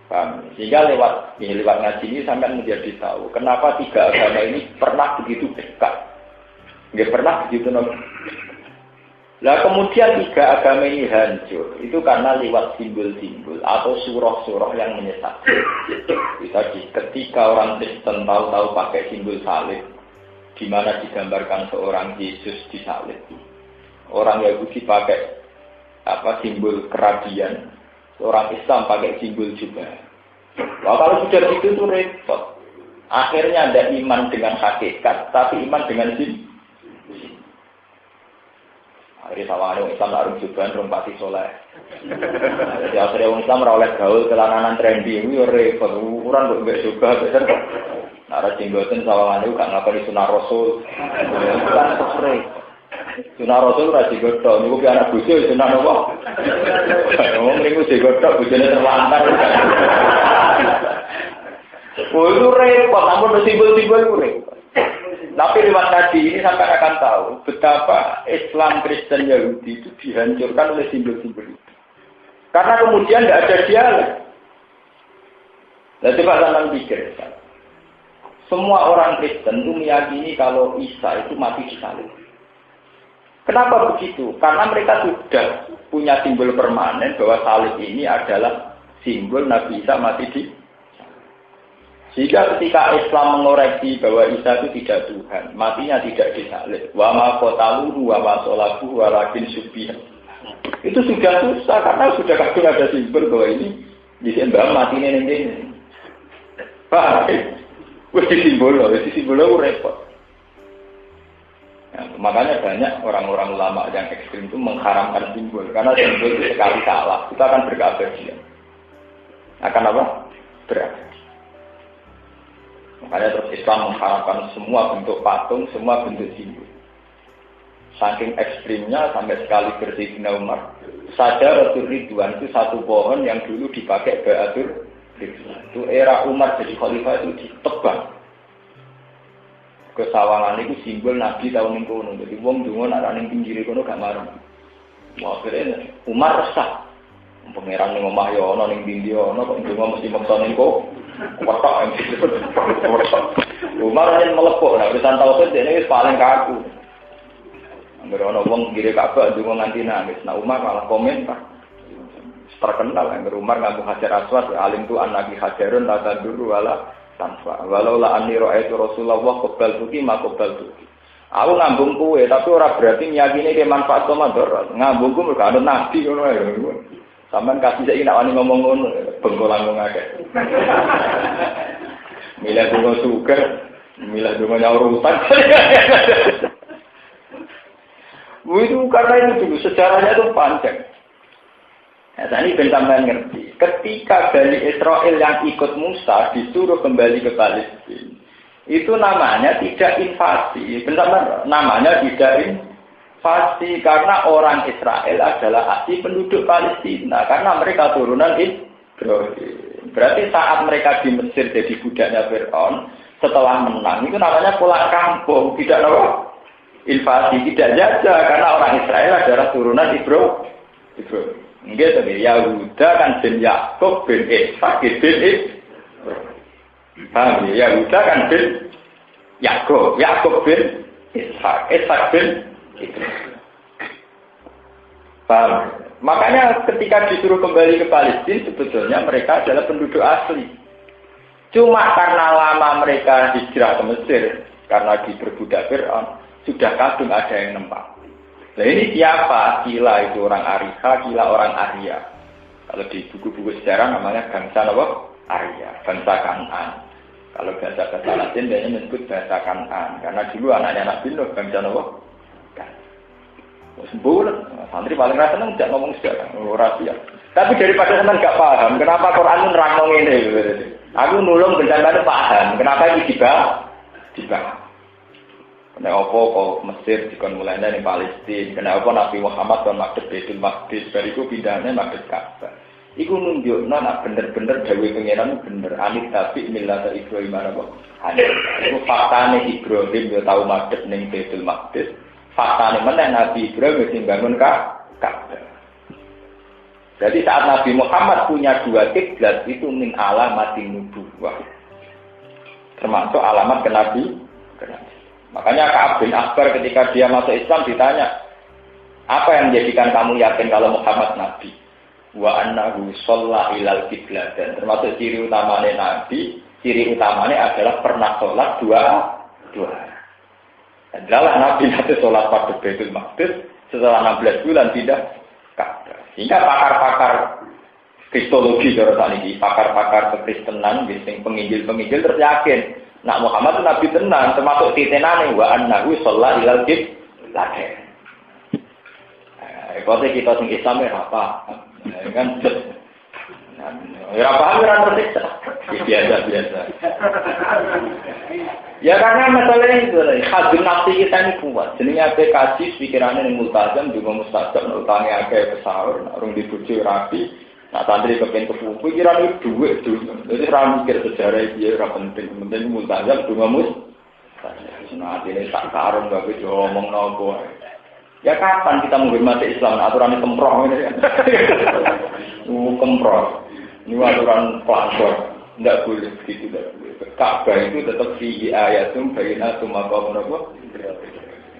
Paham? Sehingga lewat ngaji ini sampai menjadi tahu kenapa tiga agama ini pernah begitu dekat. Nggak pernah begitu Lah kemudian tiga agama ini hancur, itu karena lewat simbol-simbol atau surah-surah yang menyesatkan. Ketika orang Kristen tahu-tahu pakai simbol salib, di mana digambarkan seorang Yesus disalib. Orang Yahudi pakai simbol kerabian, orang Islam pakai simbol juga. Nah, kalau sudah itu repot. Akhirnya ada iman dengan hakikat, tapi iman dengan simbol. Akhirnya sama orang Islam harus juga rompati soleh. Jadi akhirnya orang Islam oleh gaul kelananan trendy ini repot. Ukuran buat juga besar. Nara jenggoten sawangan itu gak ngapa di sunah Rasul. Bukan sore. Sunah Rasul ra digodhog niku ki anak bojo sunah napa? Wong niku digodhog bojone terlantar. Oh itu repot, ampun simbol-simbol itu repot. Tapi lewat tadi ini sampai akan tahu betapa Islam, Kristen, Yahudi itu dihancurkan oleh simbol-simbol itu. Karena kemudian tidak ada dialog. Nah, coba sampean pikir. Semua orang Kristen itu meyakini kalau Isa itu mati di salib. Kenapa begitu? Karena mereka sudah punya simbol permanen bahwa salib ini adalah simbol Nabi Isa mati di salib. Sehingga ketika Islam mengoreksi bahwa Isa itu tidak Tuhan, matinya tidak di salib. Wa ma qataluhu wa ma salabuhu walakin syubbiha. Itu sudah susah karena sudah kadung ada simbol bahwa ini disembah matinya ini. Paham? Wis simbol repot. Ya, makanya banyak orang-orang ulama yang ekstrim itu mengharamkan simbol karena simbol itu sekali salah kita akan berkeabadian. Akan apa? Berabadi. Makanya terus Islam mengharamkan semua bentuk patung, semua bentuk simbol. Saking ekstrimnya sampai sekali Sayyidina Umar saja Rasul Ridwan itu satu pohon yang dulu dipakai Ba'atur Ridwan. Itu era Umar jadi khalifah itu ditebang. Kesawangan itu simbol Nabi tahun yang kono. Jadi wong dungo nak ning pinggir kono gak marem. Wah, akhirnya Umar resah. Pangeran ning omah yo ana ning ndi ana kok dungo mesti maksa ning kok. Wetok yang disebut. Umar yen melepok, nah urusan tauhid dene wis paling kaku. Angger ana wong pinggir Ka'bah dungo nganti nangis. Nah Umar malah komentar. Terkenal yang Umar ngambung Hajar Aswad alim tu anaki hajarun tak dulu wala tanpa walau la anni ra'aitu Rasulullah qabal tuki ma qabal tuki aku ngambung kuwe tapi ora berarti meyakini ke manfaat komador ngambungku mergo ana nabi ngono ae sampean kasih saiki nek wani ngomong ngono bengkolan wong akeh milih donga sugar milih donga nyaur utang itu karena itu dulu sejarahnya itu panjang. Nah, ini sampean ngerti. Ketika Bani Israel yang ikut Musa disuruh kembali ke Palestina, itu namanya tidak invasi. Benar, namanya tidak invasi karena orang Israel adalah asli penduduk Palestina karena mereka turunan Ibrahim. Berarti saat mereka di Mesir jadi budaknya Fir'aun, setelah menang itu namanya pulang kampung, tidak apa? Invasi, tidak jajah karena orang Israel adalah turunan Ibrahim. Nggih to Yahuda kan bin Yakub bin Ishak bin Ibrahim. Yahuda kan bin Yakub bin Ishak bin Ibrahim. Paham? Makanya ketika disuruh kembali ke Palestina sebetulnya mereka adalah penduduk asli. Cuma karena lama mereka hijrah ke Mesir karena diperbudak Fir'aun sudah kadung ada yang nempak. Nah ini siapa? Kila itu orang Ariha, Kila orang Arya. Kalau di buku-buku sejarah namanya bangsa apa? Arya, bangsa Kan'an. Kalau bahasa Latin dia menyebut bahasa Kan'an. Karena dulu anaknya Nabi Nuh bangsa apa? Sempurna. Santri paling rasa senang tidak ngomong sejarah, rahasia. Tapi daripada senang nggak paham, kenapa Quran nerangno ini? Aku nulung bencana paham. Kenapa ini dibahas? Kenapa kok Mesir dikon mulainya di Palestina? Kenapa Nabi Muhammad kon madhep Baitul Maqdis? Bariku pindahnya madhep Ka'bah. Iku nunjukno nak bener-bener dawuh pangeran bener. Anik tapi millata Ibrahim apa? Anik. Iku faktane Ibrahim yo tau madhep ning Baitul Maqdis. Faktane meneh Nabi Ibrahim wis bangun Ka'bah. Jadi saat Nabi Muhammad punya dua kiblat itu min alamatin nubuwah. Termasuk alamat ke Nabi. Makanya Ka'ab bin Akbar ketika dia masuk Islam ditanya, apa yang menjadikan kamu yakin kalau Muhammad Nabi? Wa annahu shalla ilal qiblat. Dan termasuk ciri utamanya Nabi, ciri utamanya adalah pernah sholat dua. Dan adalah Nabi nanti sholat pada Baitul Maqdis setelah 16 bulan tidak Ka'bah. Sehingga pakar-pakar kristologi ini, pakar-pakar kekristenan, biasanya penginjil terus yakin. Nak Muhammad itu Nabi tenang, termasuk titenane wa annahu shalla ilal qiblat. Kalau kita sing Islam ya apa? Kan ya paham kan tersiksa. Biasa. Ya karena masalah itu hadun nafsi kita ini kuat. Jenenge ape kaji pikirannya ning multazam juga mustajab utange akeh pesawur, urung dibujuk rapi. Nah, santri kepen kepupu, pikiran itu duit dulu. Jadi orang mikir sejarah dia orang penting multazam cuma Nah, ini tak karung gak bisa ngomong nopo. Ya kapan kita menghormati Islam? Aturan kemproh ini kan? Kemproh. Ini aturan pelanggar. Tidak boleh begitu, tidak boleh. Ka'bah itu tetap fihi ayatum bayyinatum maqam apa?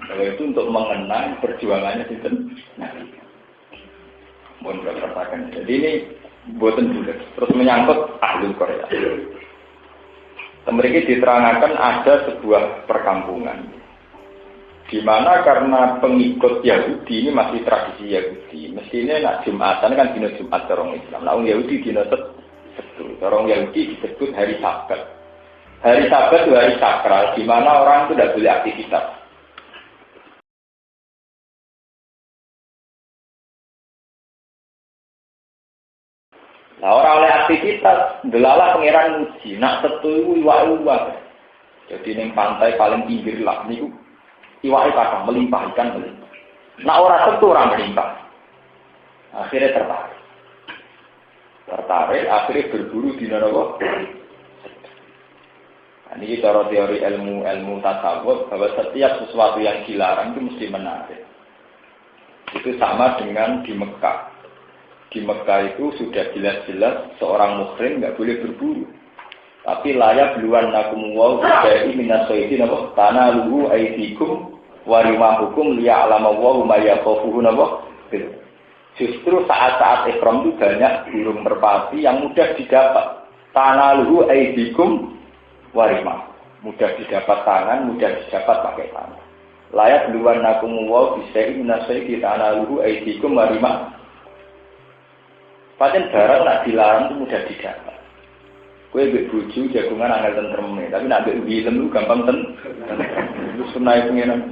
Kalau itu untuk mengenang perjuangannya itu. Nah, mohon berkatakan. Jadi ini buatan dulu. Terus menyangkut ahli Korea. Mereka diterangkan ada sebuah perkampungan. Di mana karena pengikut Yahudi ini masih tradisi Yahudi. Mestinya nak Jumatan kan dina Jumat orang Islam. Nah, orang Yahudi dina Sabtu. Orang Yahudi disebut hari Sabat. Hari Sabat itu hari sakral, di mana orang itu tidak boleh aktivitas. Nah, orang oleh aktivitas, delala pangeran muji, nak Sabtu itu iwak-iwak. Jadi neng pantai paling pinggir lah niku. Iwake kakak melimpah ikan melimpah. Nah orang tentu orang melimpah. Akhirnya tertarik, akhirnya berburu di Narawa. Nah, ini cara teori ilmu tasawuf bahwa setiap sesuatu yang dilarang itu mesti menarik. Itu sama dengan di Mekah. Di Mekah itu sudah jelas-jelas seorang muhrim nggak boleh berburu. Tapi layak beluan nakumuwau dari minasoidin apa? Tanah luhu aidikum warimahukum liya'lamawahu mayakofuhu apa? Justru saat-saat ihram itu banyak burung merpati yang mudah didapat. Tanah luhu aidikum warimah. Mudah didapat tangan, mudah didapat pakai tangan. Layak beluan nakumuwau bisai minasoidin tanah luhu aidikum warimah. Paten barang nak dilarang itu mudah didapat. Kue berbuju jagungan angel tentremnya, tapi nak film itu gampang itu sunai pengiran.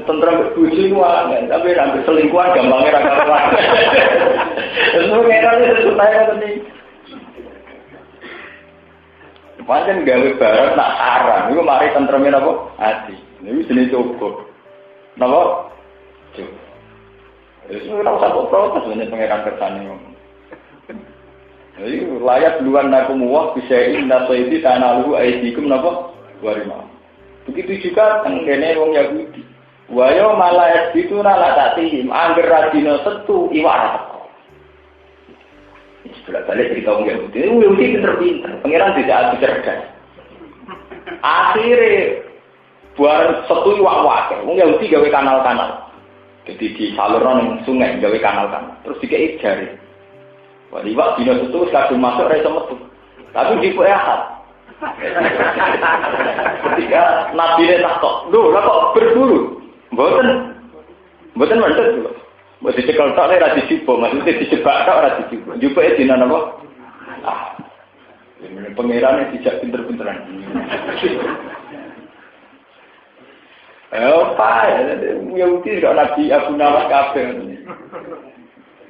Tentrem berbuju itu angel, tapi nak selingkuhan gampangnya rakaruan. Semua pengiran itu sunai kan ini. Macam gawe barang nak haram, itu mari tentremnya apa? Hati. Ini jenis cukup. Napa? Cukup. Itu ora usah protes nek pengiran kersane. Jadi layak duluan nakumuwah bisain nasoidi tanalu aidikum napa warima. Begitu juga tenggene wong Yahudi. Wayo malah itu ora tak tihim angger radina setu iwak teko. Istilah balik cerita wong Yahudi. Wong Yahudi pinter-pinter, pangeran tidak cerdas. Akhire buar setu iwak wae. Wong Yahudi gawe kanal-kanal. Jadi di saluran yang sungai gawe kanal-kanal. Terus dikei jari. Wah, iwak dino itu kadung masuk ra iso metu. Tapi dipehat. Ketika Nabi takok, "Lho, lah kok berburu?" Mboten mantep lho. Mbok dicekel tok ora dicipo, maksudnya dijebak tok ora dicipo. Jupuke dino napa? Ah. Ini pangeran dijak pinter-pinteran. Apa ya? Yahudi kok Nabi Abu Nawas kabeh.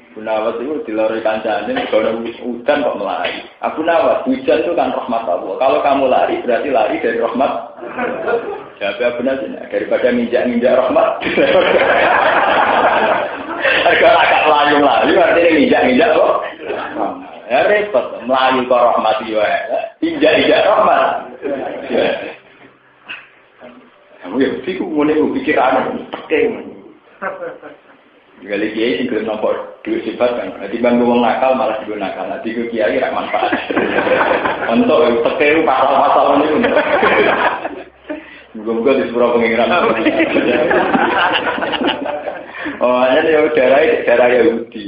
Abu Nawas itu dilari kancane kalau hujan kok melari. Abu Nawas, hujan itu kan rahmat Allah. Kalau kamu lari berarti lari dari rahmat. Jadi Abu Nawas daripada minjak-minjak rahmat. Kalau agak melayu artinya minjak-minjak kok. Ya repot, melayu kok rahmat juga. Injak-injak rahmat. Kamu ya, aku mulai pikiran, Kali kiai sih belum nampak dua sifat kan. Nanti bang uang nakal malah juga nakal. Nanti ke kiai rak manfaat. Untuk tekeru pasal-pasal ini. Moga-moga di sebuah pengiran. Oh, ini darah Yahudi.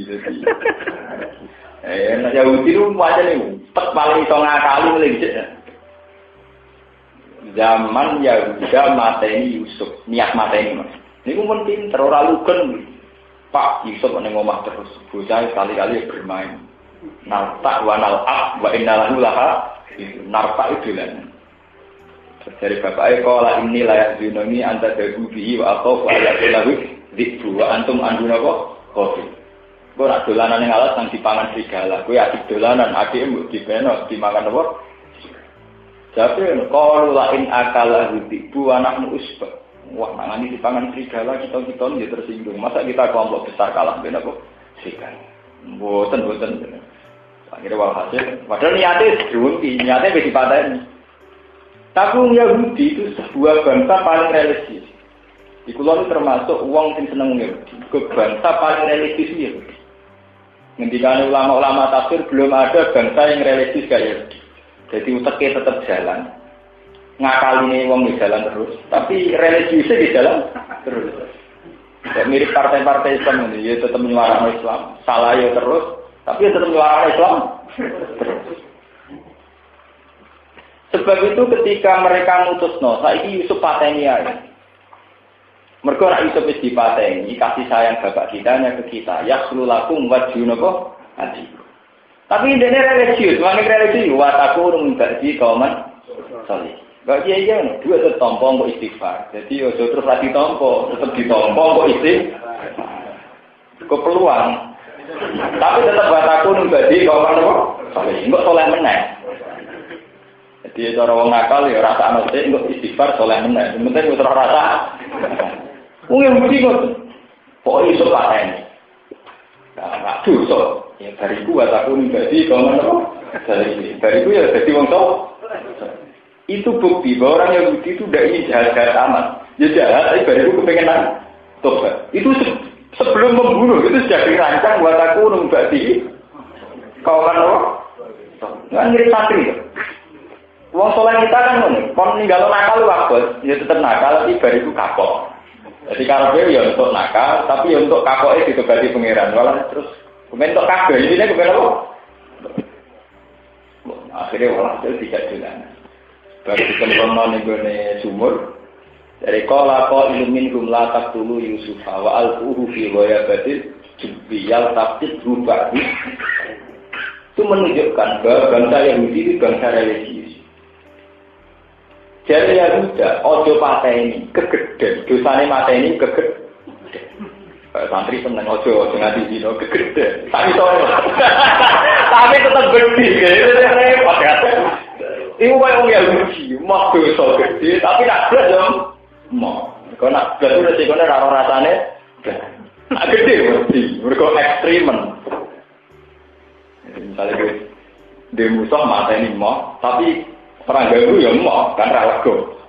Yahudi itu macam ni. Paling iso ngakali melejit. Zaman Yahuda mateni Yusuf, niat mateni mas. Ini pun pinter, orang lugen. Pak Yusuf ning omah terus, bocah kali-kali bermain. Narta wa nal'ab wa innalahu laha. Narta itu lan. Dari bapake kala ini layak zunoni anta dagubihi wa aqaf wa ayatulahu dzikru wa antum anduna kok. Kopi. Kok nak dolanan ning alas nang dipangan serigala. Kowe asik dolanan, adike mbok dibeno dimakan apa? Jadi kalau lain akal tibu anakmu usbah, wah nangani dipangan serigala kita dia tersinggung. Masa kita kelompok besar kalah benar kok? Serigala, boten. Akhirnya walhasil, padahal niatnya berhenti, niatnya beda padain. Tapi Yahudi itu sebuah bangsa paling realistis. Di Kulon itu termasuk uang yang seneng Yahudi. Bangsa paling realistis Yahudi. Ngendikan ulama-ulama tafsir belum ada bangsa yang realistis kayak Yahudi. Jadi uteknya tetap jalan. Ngakalinya wong di jalan terus, tapi religiusnya di jalan terus. Ya, mirip partai-partai Islam ini, ya tetap menyuarakan Islam, salah ya terus, tapi ya tetap menyuarakan Islam terus. Sebab itu ketika mereka mutusno, saiki Yusuf pateni ae. Mergo nek Yusuf wis dipateni, kasih sayang bapak kita hanya ke kita, yakhlu-lakum wajhun apa? Adi. Tapi dene religius, mangke religius wa takurung ba'di kauman salih. Bagi iya nih, dua itu tompong kok istighfar. Jadi ojo terus lagi tompong, tetap ditompong kok istighfar. Kok peluang. Tapi tetap buat aku nunggu kalau kan kok. Soalnya enggak soleh meneh. Jadi cara wong nakal ya rasa anose enggak istighfar soleh meneh. Penting terus rasa. Wong Yahudi kok. Kok iso pateni. Nah, dosa. Ya bariku buat aku nunggu kalau kan kok. Bariku ya jadi wong tok. Itu bukti bahwa orang Yahudi itu tidak ingin jahat-jahat amat. Ya jahat, tapi baru kepengen tobat. Itu sebelum membunuh, itu sudah dirancang buat aku numbati. Kau kan apa? Nggak ngirit santri. Uang soleh kita kan kalau ninggal nakal waktu, ya tetap nakal, tapi baru itu kapok. Jadi kalau dia ya untuk nakal, tapi ya untuk kapoknya ditobati pengiran. Walau terus, kemudian untuk kabel, ini kemudian apa? Akhirnya walau itu tidak jalan. Baru dikembangkan nih sumur dari kola ilumin gumla tak dulu Yusuf wa al-fuhu fi wayabatil jubiyal taktik rubah itu menunjukkan bahwa bangsa Yahudi itu bangsa religius. Jadi Yahuda ojo patah ini kegeden dosane mata ini kegeden. Santri seneng ojo nganti dino kegeden. Tapi soalnya tapi tetap gede repot ya. Iku kaya wong Yahudi, mah dosa gede, tapi nak blas yo mah. Kok nak blas udah sikone ra rasane. Nak gede mesti, mergo ekstremen. Misalnya di musuh mata ini mah, tapi perang ganggu ya mah, kan ra lego.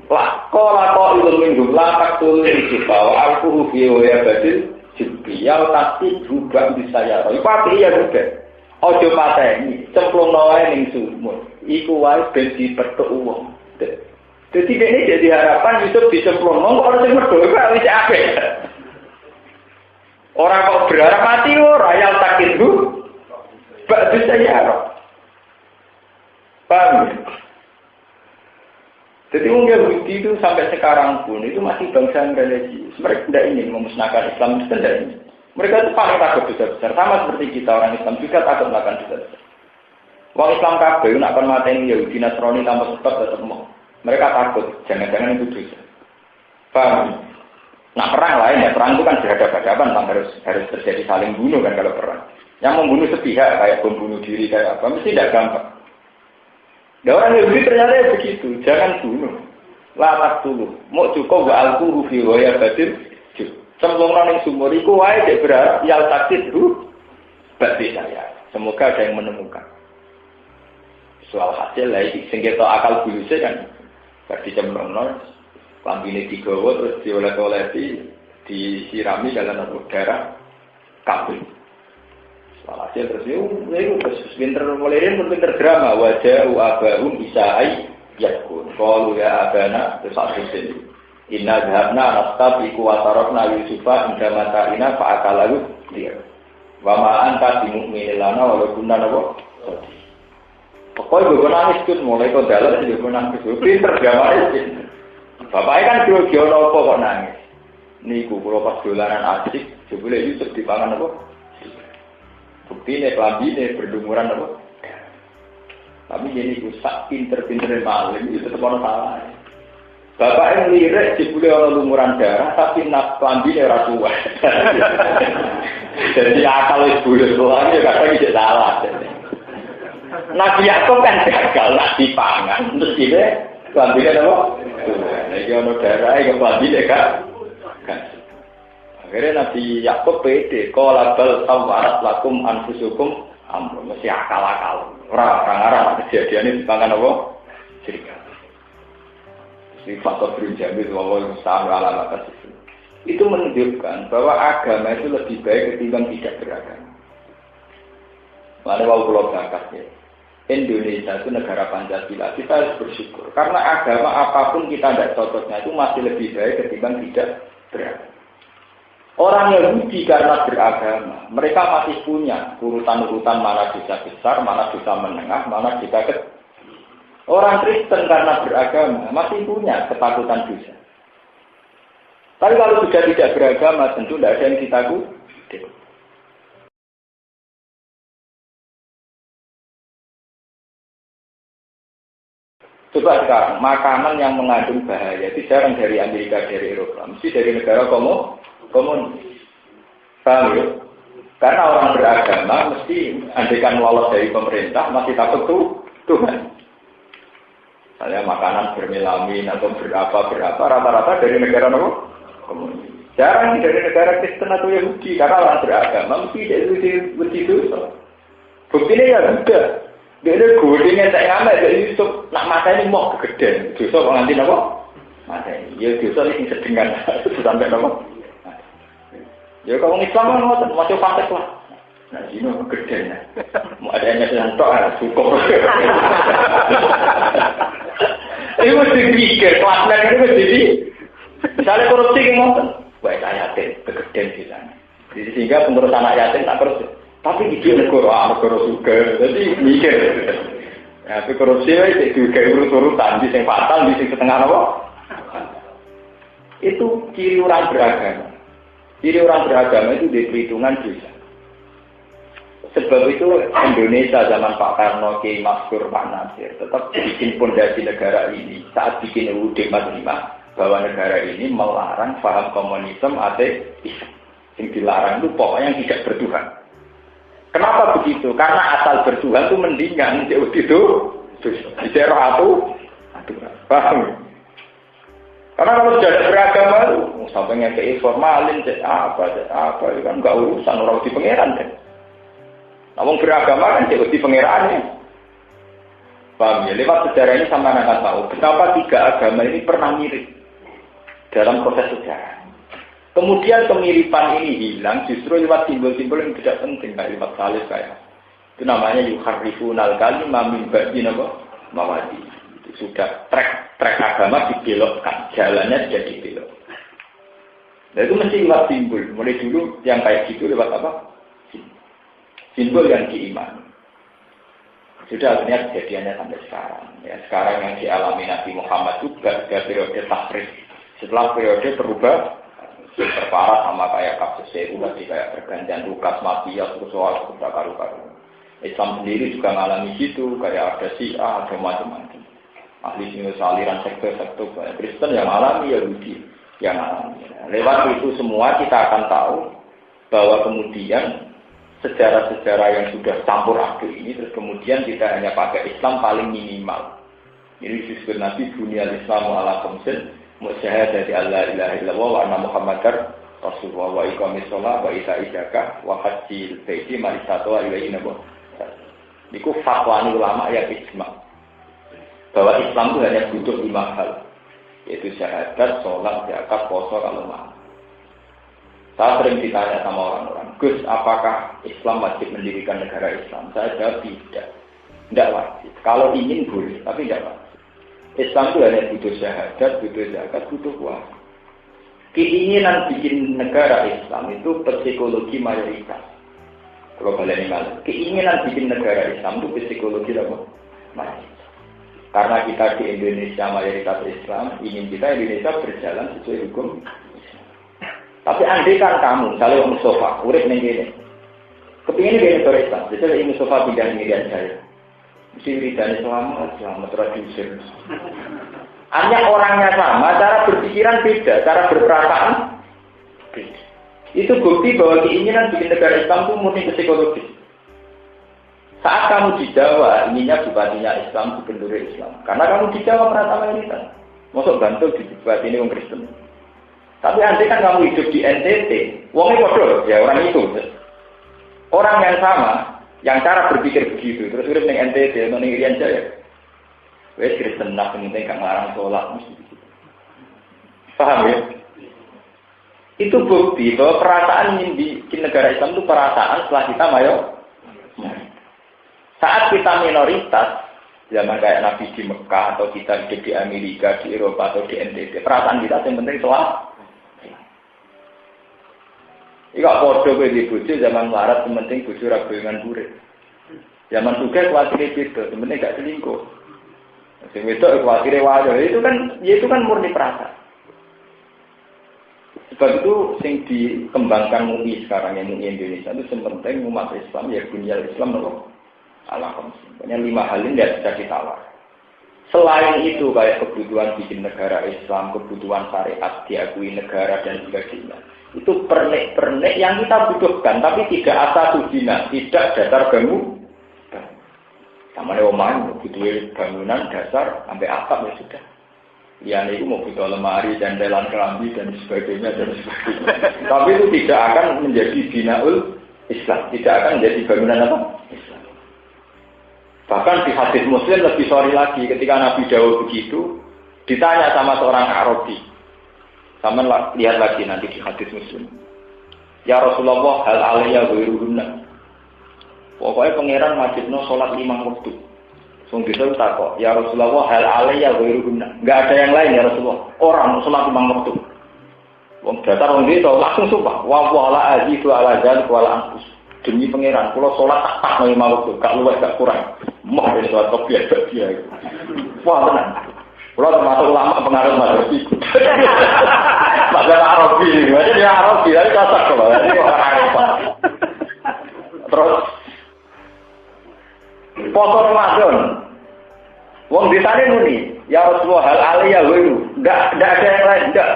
Lah, kok ilmu minggu lah tak tulis di bawah aku video ya badil, jubial pasti juga bisa ya. Iku pati ya gede. Ojo pateni, cemplungno wae ning sumur. Iku wae ben dipethuk wong. Dadi dene jadi harapan Yusuf dicemplungno kok ora sing medhot kok wis apik. Ora kok berharap mati ora ya takin bu. Bak bisa ya. Paham? Jadi orang Yahudi itu sampai sekarang pun itu masih bangsa yang religius. Mereka tidak ingin memusnahkan Islam, itu tidak ingin. Mereka itu paling takut besar-besar. Sama seperti kita orang Islam juga takut melakukan besar-besar. Orang Islam kabeh nak kon mateni Yahudi Nasrani tanpa sebab tetap mau. Mereka takut, jangan-jangan itu dosa. Paham? Nah perang lain ya, perang itu kan berhadapan-hadapan, harus terjadi saling bunuh kan kalau perang. Yang membunuh sepihak kayak bom bunuh diri kayak apa, mesti tidak gampang. Dan orang Yahudi ternyata ya begitu, jangan bunuh. Latak dulu, mau cukup gak alku rufi waya batin. Semua yang sumur itu wae cek berharap yang takdir itu berarti saya. Semoga ada yang menemukan. Soal hasil lagi sengketa akal bulusnya kan berarti cemplung lambine digawa terus dioles-olesi disirami dalam udara kabel. Soal hasil terus itu pinter mulaiin pinter drama wajah abahum isai yakun. Kalau ya abana terus satu sini. Inna dhahabna nastabiqu wa tarakna Yusufa inda mata'ina fa'akalahu dia. Wa ma anta bimu'minin lana wa kunna nabo. Pokoknya gue nangis tuh mulai kok dalam juga gue nangis. Pinter gamane. Bapaknya kan gio-gio nopo kok nangis. Niku kula pas dolanan asik, jebule Yusuf dipangan apa? Buktine klambine berdumuran apa? Tapi jadi sak pinter-pintere maling itu tetep ono salah. Bapak yang lirik jebule ana lumuran darah tapi nak klambine ora kuat. Jadi akal wis bulet wae kadang iki salah. Nabi Yakub kan gagal nak dipangan terus dia klambine apa? Nah iki ana darah iki klambine kan. Akhirnya Nabi Yakub pede qala bal tawarat lakum anfusukum amr mesti akal-akal. Ora arah kejadiane dipangan apa? Cerita. Sifat berjamil bahwa Mustafa ala atas itu menunjukkan bahwa agama itu lebih baik ketimbang tidak beragama. Mana mau pulau berangkat ya? Indonesia itu negara Pancasila, kita harus bersyukur. Karena agama apapun kita tidak cocoknya itu masih lebih baik ketimbang tidak beragama. Orang Yahudi karena beragama, mereka masih punya urutan-urutan mana dosa besar, mana dosa menengah, mana dosa kecil. Orang Kristen karena beragama masih punya ketakutan dosa. Tapi kalau sudah tidak beragama, tentu tidak ada yang ditakuti. Coba sekarang, makanan yang mengandung bahaya itu jarang dari Amerika, dari Eropa, mesti dari negara komunis. Paham ya? Karena orang beragama mesti andaikan lolos dari pemerintah masih takut Tuhan. Misalnya makanan bermelamin atau berapa rata-rata dari negara komunis. Jarang dari negara Kristen atau Yahudi karena orang beragama mesti dari dosa. Buktinya ya sudah. Dia ada godengnya tak ngamet dari Yusuf. Nak mata ini mau kegedean. Dosa kok nanti apa? Mata ini. Ya dosa ini sedengan sampai apa? Ya kalau Islam kan masuk fasik lah. Nah ini mau kegedean. Mau ada yang sedang tok cukup. Ini mesti pikir kelasnya ini mesti di. Misalnya korupsi gimana? Wah saya yatim kegedean di sana. Jadi sehingga pengurus anak yatim tak korupsi. Tapi itu negara juga, jadi mikir. Tapi korupsi itu juga urus-urusan, bisa fatal, bisa setengah apa? Itu ciri orang beragama. Ciri orang beragama itu di perhitungan dosa. Sebab itu Indonesia zaman Pak Karno, Kiai Maskur, Pak Nasir tetap bikin fondasi negara ini saat bikin UUD 45 bahwa negara ini melarang paham komunisme ateis. Yang dilarang itu pokoknya yang tidak bertuhan. Kenapa begitu? Karena asal bertuhan itu mendingan jauh itu di daerah aturan. Paham? Karena kalau sudah ada beragama itu sampai ngekei formalin, apa itu kan nggak urusan orang di pangeran kan. Namun beragama kan jauh di pangerannya. Paham ya? Lewat sejarah ini sama anak tahu betapa tiga agama ini pernah mirip dalam proses sejarah. Kemudian kemiripan ini hilang justru lewat simbol-simbol yang tidak penting kayak lewat salib kayak itu namanya yuharrifunal kalimah min ba'di mawadi. Itu sudah trek agama dibelokkan, jalannya sudah dibelok. Nah itu mesti lewat simbol. Mulai dulu yang kayak gitu lewat apa? Simbol yang diimani. Sudah akhirnya kejadiannya sampai sekarang. Ya sekarang yang dialami Nabi Muhammad juga periode tahrif. Setelah periode berubah terparah sama kayak kasus Seru tadi kayak pergantian Lukas mafia terus soal karu-karu. Islam sendiri juga mengalami gitu kayak ada Syiah ada macam-macam. Ahli sini aliran sektor kayak Kristen yang alami Yahudi yang alami. Lewat itu semua kita akan tahu bahwa kemudian sejarah-sejarah yang sudah campur aduk ini terus kemudian kita hanya pakai Islam paling minimal. Ini disebut Nabi dunia Islam ala khamsin. Musyahadati alla ilaha illallah wa anna muhammadar rasulullah wa iqamis shalah wa ita'iz zakah wa hajjil baiti man istata'a ilaihi sabila. Niku fatwa ulama ya ijma. Bahwa Islam itu hanya butuh 5 hal. Yaitu syahadat, sholat, zakat, puasa kalau mau. Saya sering ditanya sama orang-orang, Gus, apakah Islam wajib mendirikan negara Islam? Saya jawab tidak. Tidak wajib. Kalau ingin boleh, tapi tidak wajib. Islam itu hanya butuh syahadat, butuh zakat, butuh puasa. Keinginan bikin negara Islam itu psikologi mayoritas. Kalau kalian ingat, keinginan bikin negara Islam itu psikologi apa? Mayoritas. Karena kita di Indonesia mayoritas Islam, ingin kita Indonesia berjalan sesuai hukum Islam. Tapi andai kan kamu, misalnya Om Mustafa, urip ning kene. Kepingin di negara Islam, jadi Om Mustafa pindah Irian Jaya. Mesti wiridane selamat tradisi. Hanya orangnya sama, cara berpikiran beda, cara berperasaan beda. Itu bukti bahwa keinginan bikin negara Islam itu murni psikologis. Saat kamu di Jawa, inginnya bupatinya Islam, gubernur Islam. Karena kamu di Jawa merasa mayoritas. Masuk Bantul di bupati ini orang Kristen. Tapi andai kan kamu hidup di NTT, wongnya bodoh, ya orang itu. Orang yang sama. Yang cara berpikir begitu, terus urip ning NTT atau ning Irian Jaya. Wes Kristen nak penting gak ngarang sholat mesti begitu. Paham ya? Itu bukti bahwa perasaan ingin bikin negara Islam itu perasaan setelah kita Saat kita minoritas, zaman kayak Nabi di Mekah atau kita hidup di Amerika, di Eropa atau di NTT, perasaan kita yang penting selamat. Ika podo kowe di bojo zaman larat yang penting bojo ra goyengan burit. Zaman sugih kuwatire beda, yang penting gak selingkuh. Sing wedok kuwatire wayo, itu kan murni perasaan. Sebab itu yang dikembangkan MUI sekarang yang MUI Indonesia itu yang penting umat Islam ya dunia Islam loh. Banyak 5 hal ini tidak bisa ditawar. Selain itu kayak kebutuhan bikin negara Islam, kebutuhan syariat diakui negara dan sebagainya. Itu pernik-pernik yang kita butuhkan, tapi tidak asal dina, tidak dasar bangun. Sama omahan butuh bangunan dasar sampai atap ya sudah. Ya itu mau butuh lemari, jandelan kerambi dan sebagainya. Tapi itu tidak akan menjadi binaul Islam, tidak akan menjadi bangunan apa? Islam. Bahkan di hadis Muslim lebih sorry lagi ketika Nabi Dawud begitu ditanya sama seorang Arabi. Sama lihat lagi nanti di hadis Muslim. Ya Rasulullah hal alaiya ghairuhunna. Pokoknya pangeran wajibno sholat 5 waktu. Sung bisa takok, ya Rasulullah hal alaiya ghairuhunna. Enggak ada yang lain ya Rasulullah. Orang sholat 5 waktu. Wong datar wong desa langsung sumpah, wa wala azidu ala dzalik wala anqus. Demi pangeran, kula salat tak 5 waktu, gak luwih gak kurang. Moh wis wae biasa dia. Wah tenan. Kula termasuk ulama pengaruh mazhab iki. Mazhab Arabi, jadi dia Arabi, tapi cocok kok. Terus foto Ramadan. Wong desane muni, ya Rasulullah hal alaiya ghairu. Enggak ada yang lain, enggak.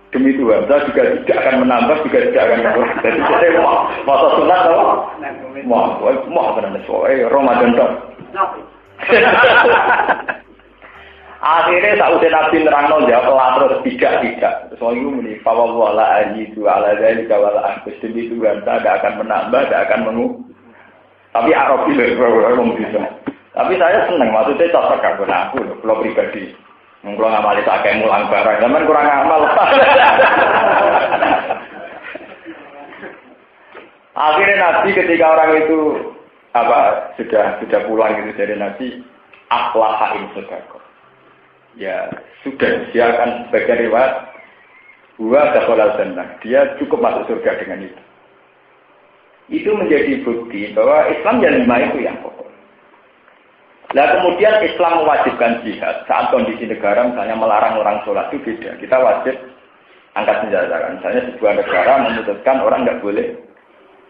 Demi Tuhan, saya juga tidak akan menambah, juga tidak akan menambah. Jadi saya masa sunat apa? Mau benar soalnya Ramadan dong. Akhirnya tak usah Nabi nerangno jawab terus tidak. Soal itu muni, fawwala ajidu ala dzalika wala anqus. Demi Tuhan, saya tidak akan menambah, tidak akan mengubah. Tapi Arabi belum bisa. Tapi saya senang, maksudnya cocok aku kalau pribadi. Mungkin ngamali pakai mulang barang, zaman kurang amal. Akhirnya Nabi ketika orang itu sudah pulang gitu dari Nabi, aflaha in sedekah. Ya sudah, dia akan sebagai riwayat, huwa dakhalal jannah. Dia cukup masuk surga dengan itu. Itu menjadi bukti bahwa Islam yang 5 itu yang pokok. Nah kemudian Islam mewajibkan jihad saat kondisi negara misalnya melarang orang sholat itu beda. Kita wajib angkat senjata. Misalnya sebuah negara memutuskan orang nggak boleh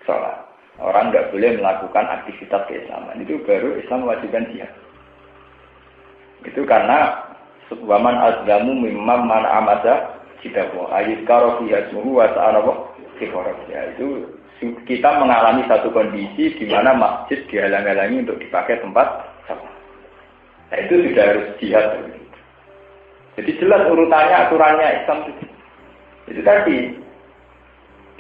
sholat, orang nggak boleh melakukan aktivitas keislaman. Itu baru Islam mewajibkan jihad. Itu karena waman azlamu mimman man amada jidawo ayat karofiyasmuhu wasanawo sikorofiyah. Itu kita mengalami satu kondisi di mana masjid dihalang-halangi untuk dipakai tempat. Nah itu sudah harus jihad. Jadi jelas urutannya, aturannya Islam itu tadi.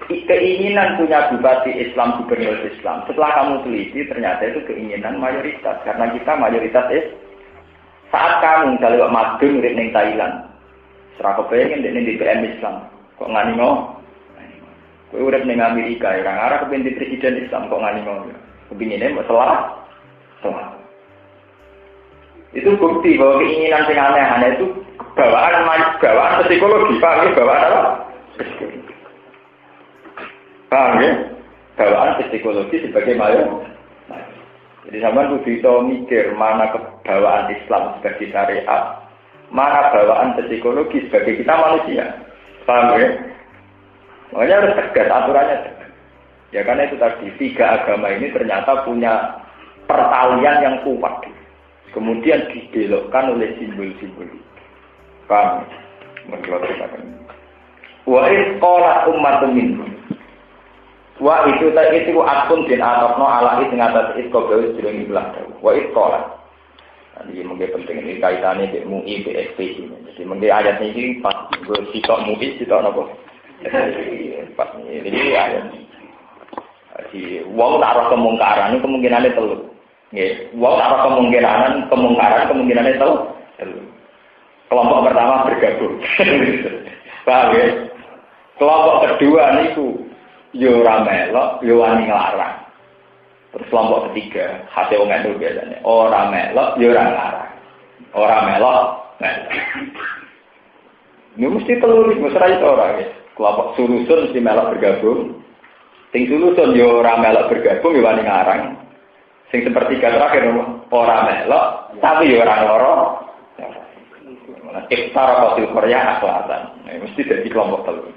Keinginan punya bupati Islam, gubernur Islam. Setelah kamu teliti, ternyata itu keinginan mayoritas. Karena kita mayoritas saat kamu misalnya madun urip ning Thailand, serah kepengen di PM Islam, kok ngani mau? Kowe urip ning Amerika, ya arah kepengen presiden Islam kok ngani mau? Kepinginnya mau salah. Itu bukti bahwa keinginan yang aneh-aneh itu bawaan psikologi, paham ya? Bawaan apa? Paham ya? Bawaan psikologi sebagai mayor. Jadi sampean kudu iso mikir mana kebawaan Islam sebagai syariat, mana bawaan psikologi sebagai kita manusia. Paham ya? Makanya harus tegas aturannya. Ya karena itu tadi 3 agama ini ternyata punya pertalian yang kuat. Kemudian dibelokkan oleh simbol-simbol. Paham? Menjelaskan. Wa isqalat ummatun minhum. Wa itu akun din atofno ala it ngatas isqabaus jroning belah dawu. Wa isqalat. Ini mungkin penting ini kaitannya dengan MUI BSP ini. Jadi mungkin ayat ini pas sitok MUI sitok apa? Pas ini ayat. Jadi wong taruh kemungkaran ini kemungkinannya telur. Nggih, wong ana kemungkinan itu kelompok pertama bergabung. Paham ya? Kelompok kedua niku yo ora melok, yo wani nglarang. Terus kelompok ketiga, hati wong itu biasanya ora melok, ya ora ngarang. Ora melok, melok. Ini mesti telur, mesti itu orang ya. Kelompok sulusun mesti melok bergabung. Sing sulusun ya ora melok bergabung ya wani ngarang. Sing sepertiga terakhir ora melok, tapi ya ora loro. Iftara qatil Korea akhlatan. Mesti jadi kelompok telur.